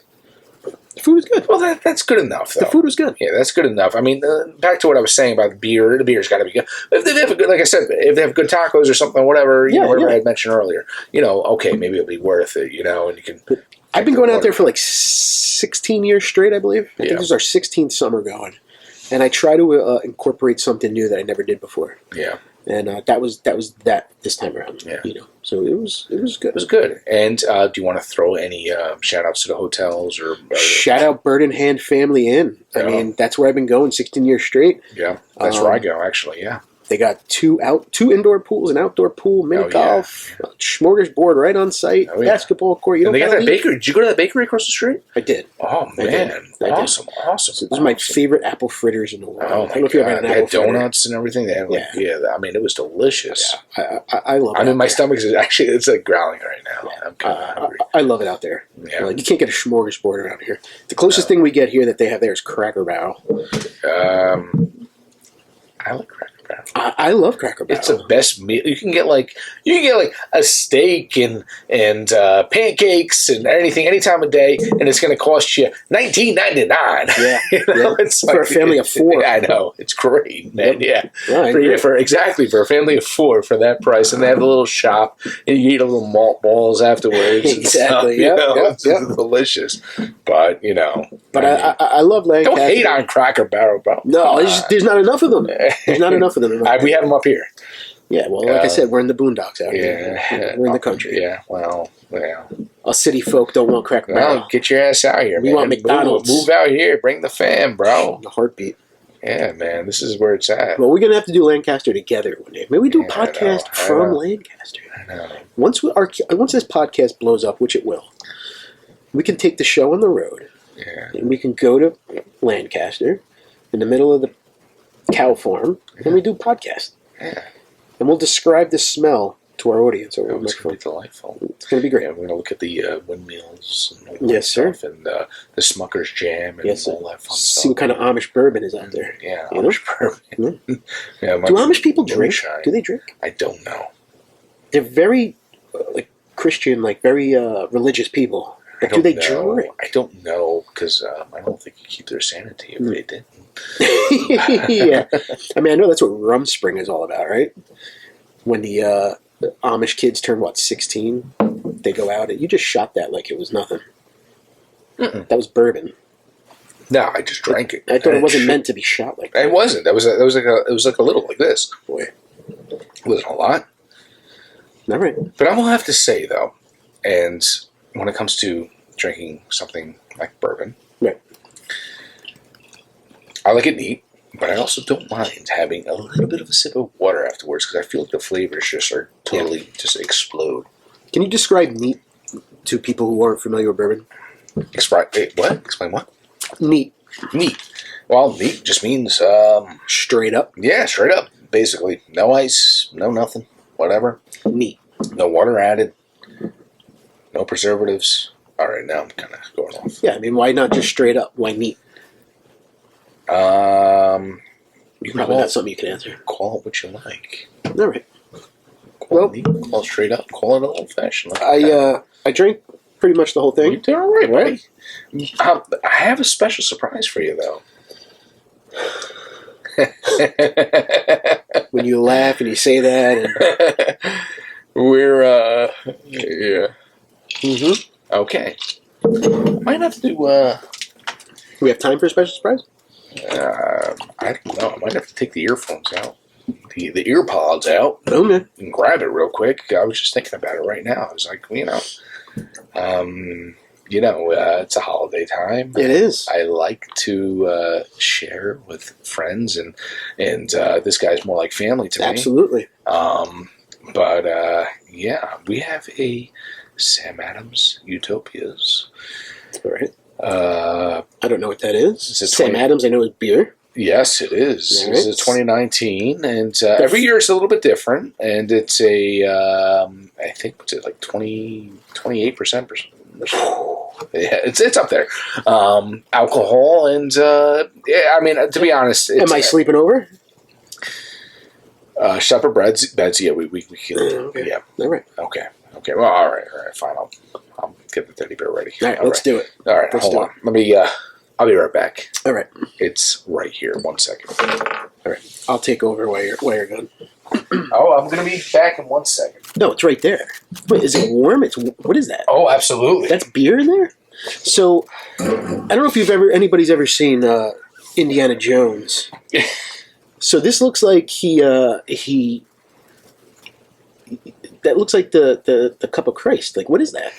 [SPEAKER 1] The food was good.
[SPEAKER 2] Well, that's good enough, though.
[SPEAKER 1] The food was good.
[SPEAKER 2] Yeah, that's good enough. I mean, back to what I was saying about the beer's got to be good. If they have a good, like I said, if they have good tacos or something, whatever, whatever I had mentioned earlier, okay, maybe it'll be worth it, and you can.
[SPEAKER 1] I've been going out there for like 16 years straight, I believe. I think this is our 16th summer going, and I try to incorporate something new that I never did before.
[SPEAKER 2] Yeah.
[SPEAKER 1] And that was this time around.
[SPEAKER 2] Yeah.
[SPEAKER 1] So it was good.
[SPEAKER 2] It was good. And do you want to throw any shout outs to the hotels or
[SPEAKER 1] shout out Bird in Hand Family Inn? I mean, that's where I've been going 16 years straight.
[SPEAKER 2] Yeah, that's where I go actually. Yeah.
[SPEAKER 1] They got two indoor pools, an outdoor pool, mini golf, smorgasbord right on site, basketball court.
[SPEAKER 2] And they got that bakery. Did you go to that bakery across the street?
[SPEAKER 1] I did.
[SPEAKER 2] Oh man, awesome!
[SPEAKER 1] So those are my favorite apple fritters in the world.
[SPEAKER 2] Oh,
[SPEAKER 1] I don't know if you ever had an apple fritter.
[SPEAKER 2] They had donuts and everything. They had I mean, it was delicious.
[SPEAKER 1] Yeah. I love it.
[SPEAKER 2] I mean, my stomach is actually like growling right now. Yeah. I'm kind of hungry.
[SPEAKER 1] I love it out there.
[SPEAKER 2] Yeah.
[SPEAKER 1] Like, you can't get a smorgasbord around here. The closest thing we get here that they have there is Cracker Barrel.
[SPEAKER 2] I like Cracker Barrel.
[SPEAKER 1] I love Cracker Barrel.
[SPEAKER 2] It's the best meal. You can get like a steak and pancakes and anything any time of day, and it's going to cost you $19.99.
[SPEAKER 1] Yeah,
[SPEAKER 2] It's
[SPEAKER 1] for a family of 4.
[SPEAKER 2] I know, it's great, man.
[SPEAKER 1] Yep.
[SPEAKER 2] Yeah, for a family of 4 for that price, and they have a little shop, and you eat a little malt balls afterwards.
[SPEAKER 1] Exactly.
[SPEAKER 2] It's delicious. But
[SPEAKER 1] But I love Lancaster.
[SPEAKER 2] Don't hate on Cracker Barrel, bro.
[SPEAKER 1] No, there's not enough of them. There's not enough of them.
[SPEAKER 2] We have them up here.
[SPEAKER 1] Yeah, well, like I said, we're in the boondocks out here. We're in the country.
[SPEAKER 2] Yeah, well.
[SPEAKER 1] Us city folk don't want Cracker Barrel.
[SPEAKER 2] Well, get your ass out here, man.
[SPEAKER 1] We want McDonald's.
[SPEAKER 2] Move out here. Bring the fam, bro.
[SPEAKER 1] The heartbeat.
[SPEAKER 2] Yeah, man. This is where it's at.
[SPEAKER 1] Well, we're going to have to do Lancaster together one day. Maybe we do a podcast from Lancaster.
[SPEAKER 2] I know.
[SPEAKER 1] Once this podcast blows up, which it will, we can take the show on the road.
[SPEAKER 2] Yeah.
[SPEAKER 1] And we can go to Lancaster in the middle of the cow farm, and we do podcast.
[SPEAKER 2] Yeah.
[SPEAKER 1] And we'll describe the smell to our audience.
[SPEAKER 2] It's going to be delightful.
[SPEAKER 1] It's going to be great.
[SPEAKER 2] Yeah, we're going to look at the windmills and all that stuff, and the Smucker's Jam and all that fun stuff.
[SPEAKER 1] See what kind of Amish bourbon is out there.
[SPEAKER 2] Yeah, Amish bourbon.
[SPEAKER 1] Do Amish people drink? Do they drink?
[SPEAKER 2] I don't know.
[SPEAKER 1] They're very Christian, very religious people. But do they drink?
[SPEAKER 2] I don't know, because I don't think you keep their sanity if they didn't.
[SPEAKER 1] Yeah. I mean, I know that's what Rumspring is all about, right? When the Amish kids turn, 16? They go out, and you just shot that like it was nothing.
[SPEAKER 2] Mm-mm.
[SPEAKER 1] That was bourbon.
[SPEAKER 2] No, I just drank it.
[SPEAKER 1] I thought it wasn't meant to be shot like that.
[SPEAKER 2] It wasn't. It was like a little like this.
[SPEAKER 1] Boy.
[SPEAKER 2] It wasn't a lot.
[SPEAKER 1] All right.
[SPEAKER 2] But I will have to say, though, and when it comes to drinking something like bourbon,
[SPEAKER 1] right,
[SPEAKER 2] I like it neat, but I also don't mind having a little bit of a sip of water afterwards, because I feel like the flavors just are totally just explode.
[SPEAKER 1] Can you describe neat to people who aren't familiar with bourbon?
[SPEAKER 2] Wait, what? Explain what?
[SPEAKER 1] Neat.
[SPEAKER 2] Neat. Well, neat just means
[SPEAKER 1] straight up.
[SPEAKER 2] Yeah, straight up. Basically, no ice, no nothing, whatever.
[SPEAKER 1] Neat.
[SPEAKER 2] No water added. No preservatives. All right, now I'm kind of going off.
[SPEAKER 1] Yeah, I mean, why not just straight up? Why neat?
[SPEAKER 2] You
[SPEAKER 1] probably not something you can answer.
[SPEAKER 2] Call it what you like.
[SPEAKER 1] All right.
[SPEAKER 2] Call straight up. Call it an old fashioned.
[SPEAKER 1] I drank pretty much the whole thing.
[SPEAKER 2] You did all right, buddy. I have a special surprise for you, though.
[SPEAKER 1] When you laugh and you say that, and
[SPEAKER 2] we're yeah.
[SPEAKER 1] Mm-hmm.
[SPEAKER 2] Okay. Might have to.
[SPEAKER 1] We have time for a special surprise?
[SPEAKER 2] I don't know. I might have to take the earphones out, the ear pods out,
[SPEAKER 1] Okay.
[SPEAKER 2] and grab it real quick. I was just thinking about it right now. I was like, it's a holiday time.
[SPEAKER 1] It is.
[SPEAKER 2] I like to share with friends, and this guy's more like family to me.
[SPEAKER 1] Absolutely.
[SPEAKER 2] But we have a Sam Adams Utopias.
[SPEAKER 1] All right.
[SPEAKER 2] I
[SPEAKER 1] don't know what that is.
[SPEAKER 2] Is it
[SPEAKER 1] Sam Adams, I know is beer.
[SPEAKER 2] Yes, it is.
[SPEAKER 1] All right.
[SPEAKER 2] This is 2019, and every year it's a little bit different, and it's I think it's like 28%. Yeah, it's up there. Alcohol, and to be honest,
[SPEAKER 1] am I sleeping over?
[SPEAKER 2] Shepherd beds. Yeah, we
[SPEAKER 1] Okay.
[SPEAKER 2] yeah.
[SPEAKER 1] All right.
[SPEAKER 2] Okay. Well, all right. Fine. I'll get the teddy bear ready.
[SPEAKER 1] All right, let's do it.
[SPEAKER 2] All right, hold on. Let me. I'll be right back.
[SPEAKER 1] All right.
[SPEAKER 2] It's right here. 1 second.
[SPEAKER 1] All right. I'll take over while you're gone.
[SPEAKER 2] Oh, I'm gonna be back in 1 second.
[SPEAKER 1] No, it's right there. Wait, is it warm? What is that?
[SPEAKER 2] Oh, absolutely.
[SPEAKER 1] That's beer in there? So, I don't know if anybody's ever seen Indiana Jones. So this looks like he that looks like the cup of Christ. Like, what is that?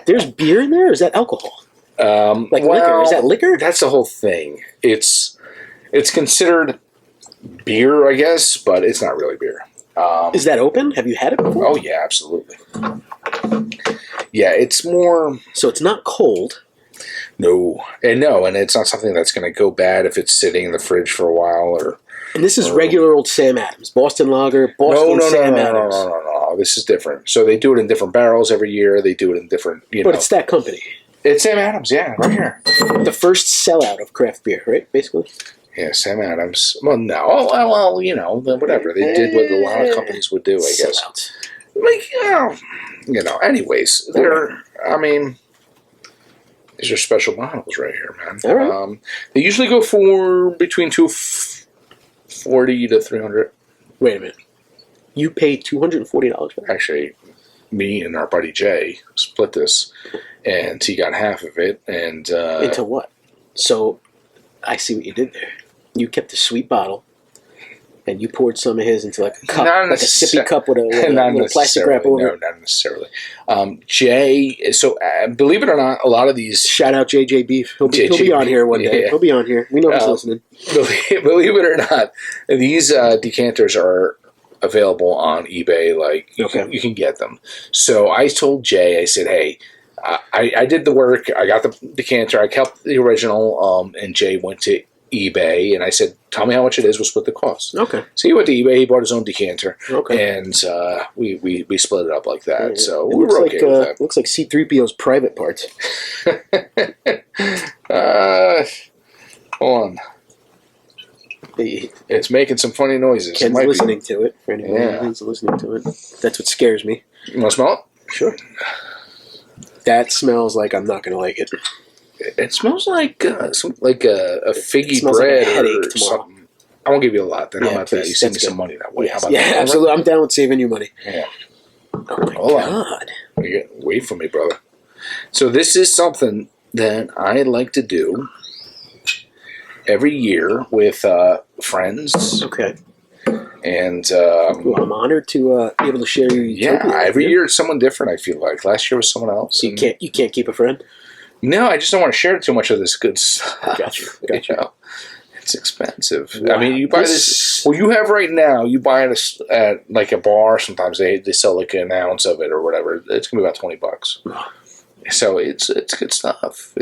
[SPEAKER 1] There's beer in there? Or is that alcohol? Liquor? Is that liquor?
[SPEAKER 2] That's the whole thing. It's considered beer, I guess, but it's not really beer.
[SPEAKER 1] Is that open? Have you had it before?
[SPEAKER 2] Oh yeah, absolutely. Yeah, it's more.
[SPEAKER 1] So it's not cold.
[SPEAKER 2] No, and it's not something that's going to go bad if it's sitting in the fridge for a while.
[SPEAKER 1] And this is regular old Sam Adams, Boston Lager, Sam Adams.
[SPEAKER 2] No. This is different. So they do it in different barrels every year. They do it in different,
[SPEAKER 1] But it's that company.
[SPEAKER 2] It's Sam Adams, yeah, right here.
[SPEAKER 1] The first sellout of craft beer, right? Basically.
[SPEAKER 2] Yeah, Sam Adams. Well, no. Well, whatever. They did what a lot of companies would do, I guess.
[SPEAKER 1] Sellouts.
[SPEAKER 2] Anyways, these are special bottles right here, man.
[SPEAKER 1] All right.
[SPEAKER 2] They usually go for between $240 to $300.
[SPEAKER 1] Wait a minute. You paid $240 for that?
[SPEAKER 2] Actually, me and our buddy Jay split this, and he got half of it. And
[SPEAKER 1] into what? So, I see what you did there. You kept a sweet bottle, and you poured some of his into like a cup, like a sippy cup with a plastic wrap over.
[SPEAKER 2] No, not necessarily. Jay, so believe it or not, a lot of these...
[SPEAKER 1] Shout out JJ Beef. He'll be on here one day. Yeah. He'll be on here. We know he's listening.
[SPEAKER 2] Believe it or not, these decanters are available on eBay. You can get them. So I told Jay, I said, hey, I did the work. I got the decanter. I kept the original, and Jay went to eBay, and I said, tell me how much it is. We'll split the cost.
[SPEAKER 1] Okay.
[SPEAKER 2] So he went to eBay. He bought his own decanter.
[SPEAKER 1] Okay.
[SPEAKER 2] And we split it up like that.
[SPEAKER 1] Yeah.
[SPEAKER 2] So we were okay with that.
[SPEAKER 1] It looks like C-3PO's private parts.
[SPEAKER 2] Hold on. It's making some funny noises.
[SPEAKER 1] Ken's listening to it. For anyone who's listening to it. That's what scares me.
[SPEAKER 2] You want to smell it?
[SPEAKER 1] Sure. That smells like I'm not going to like it.
[SPEAKER 2] It smells like a figgy bread or something. I won't give you a lot. Then how about that? You save me some money that way.
[SPEAKER 1] Yes.
[SPEAKER 2] How about that?
[SPEAKER 1] Absolutely. I'm down with saving you money.
[SPEAKER 2] Yeah.
[SPEAKER 1] Oh my God.
[SPEAKER 2] Wait for me, brother. So this is something that I like to do every year with friends.
[SPEAKER 1] Okay.
[SPEAKER 2] And
[SPEAKER 1] I'm honored to be able to share your Utopia.
[SPEAKER 2] Every year it's someone different. I feel like last year was someone else.
[SPEAKER 1] So you can't keep a friend.
[SPEAKER 2] No, I just don't want to share too much of this good stuff.
[SPEAKER 1] Gotcha.
[SPEAKER 2] It's expensive.
[SPEAKER 1] Wow.
[SPEAKER 2] I mean, you buy this. Well, you have right now. You buy it at like a bar. Sometimes they sell like an ounce of it or whatever. It's gonna be about $20. So it's good stuff.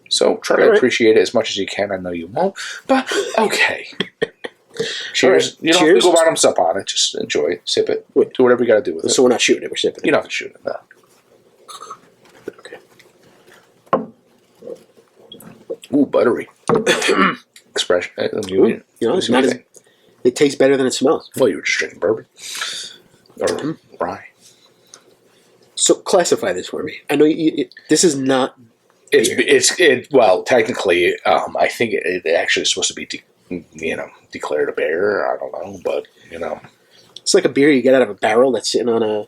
[SPEAKER 2] So try to appreciate it as much as you can. I know you won't, but okay. Cheers. You don't have to go bottoms up on it. Just enjoy it. Sip it. Do whatever you got to do with it.
[SPEAKER 1] So we're not shooting it. We're sipping it.
[SPEAKER 2] You don't have to shoot it. No.
[SPEAKER 1] Okay.
[SPEAKER 2] Ooh, buttery. Expression.
[SPEAKER 1] It's It tastes better than it smells.
[SPEAKER 2] Well, you were just drinking bourbon or rye.
[SPEAKER 1] So classify this for me. I know this is not.
[SPEAKER 2] Well, technically, I think it actually is supposed to be, declared a beer. I don't know, but
[SPEAKER 1] It's like a beer you get out of a barrel that's sitting on a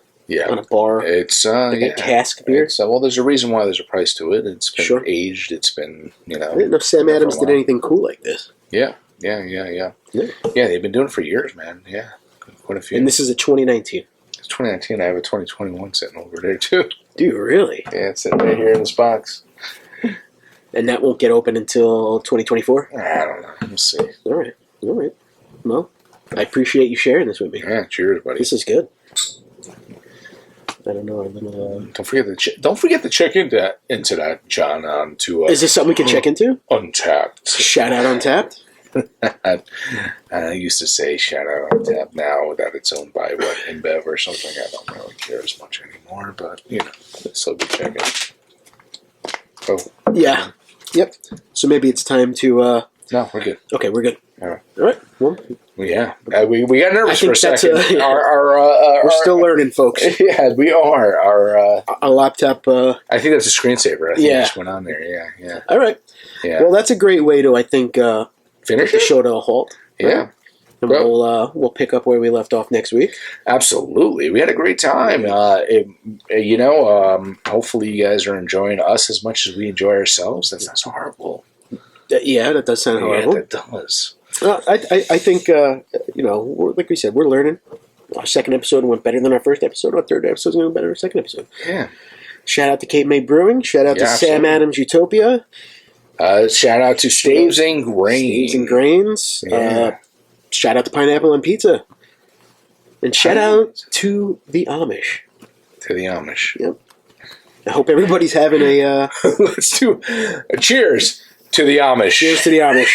[SPEAKER 1] bar.
[SPEAKER 2] It's
[SPEAKER 1] a cask beer.
[SPEAKER 2] Well, there's a reason why there's a price to it. It's been
[SPEAKER 1] Sure.
[SPEAKER 2] aged. It's been
[SPEAKER 1] I didn't know Sam Adams did anything cool like this.
[SPEAKER 2] Yeah. Yeah, they've been doing it for years, man. Yeah, quite a few.
[SPEAKER 1] And this is a 2019.
[SPEAKER 2] It's 2019. I have a 2021 sitting over there too.
[SPEAKER 1] Do you really?
[SPEAKER 2] Yeah, it's sitting right here in this box.
[SPEAKER 1] And that won't get open until 2024?
[SPEAKER 2] I don't know. We'll see.
[SPEAKER 1] All right. Well, I appreciate you sharing this with me.
[SPEAKER 2] Yeah, cheers, buddy.
[SPEAKER 1] This is good. I don't know. I'm gonna.
[SPEAKER 2] Don't forget to check into that, John.
[SPEAKER 1] Is this something we can check into?
[SPEAKER 2] Untapped.
[SPEAKER 1] Shout out Untapped.
[SPEAKER 2] I used to say shout out Untapped. Now that it's owned by InBev or something, I don't really care as much anymore. But still be checking. Oh
[SPEAKER 1] yeah. Yep. So maybe it's time to.
[SPEAKER 2] No, we're good.
[SPEAKER 1] Okay, we're good.
[SPEAKER 2] All
[SPEAKER 1] right. Well,
[SPEAKER 2] yeah, we got nervous for a second.
[SPEAKER 1] We're still learning, folks.
[SPEAKER 2] Yeah, we are.
[SPEAKER 1] Our laptop.
[SPEAKER 2] I think that's a screensaver. I think just went on there. Yeah.
[SPEAKER 1] All right.
[SPEAKER 2] Yeah.
[SPEAKER 1] Well, that's a great way to, I think,
[SPEAKER 2] finish
[SPEAKER 1] the show to a halt.
[SPEAKER 2] Yeah.
[SPEAKER 1] And we'll pick up where we left off next week.
[SPEAKER 2] Absolutely. We had a great time. Hopefully you guys are enjoying us as much as we enjoy ourselves. That sounds horrible.
[SPEAKER 1] Yeah, that does sound horrible.
[SPEAKER 2] Yeah, that does.
[SPEAKER 1] I think, like we said, we're learning. Our second episode went better than our first episode. Our third episode is going to be better than our second episode.
[SPEAKER 2] Yeah.
[SPEAKER 1] Shout out to Cape May Brewing. Shout out to Sam Adams Utopia.
[SPEAKER 2] Shout out to Staves and Grains.
[SPEAKER 1] Staves and Grains.
[SPEAKER 2] Yeah.
[SPEAKER 1] Shout out to Pineapple and Pizza. And shout out to the Amish.
[SPEAKER 2] Yep.
[SPEAKER 1] I hope everybody's having a...
[SPEAKER 2] Let's do a cheers to the Amish.
[SPEAKER 1] Cheers to the Amish.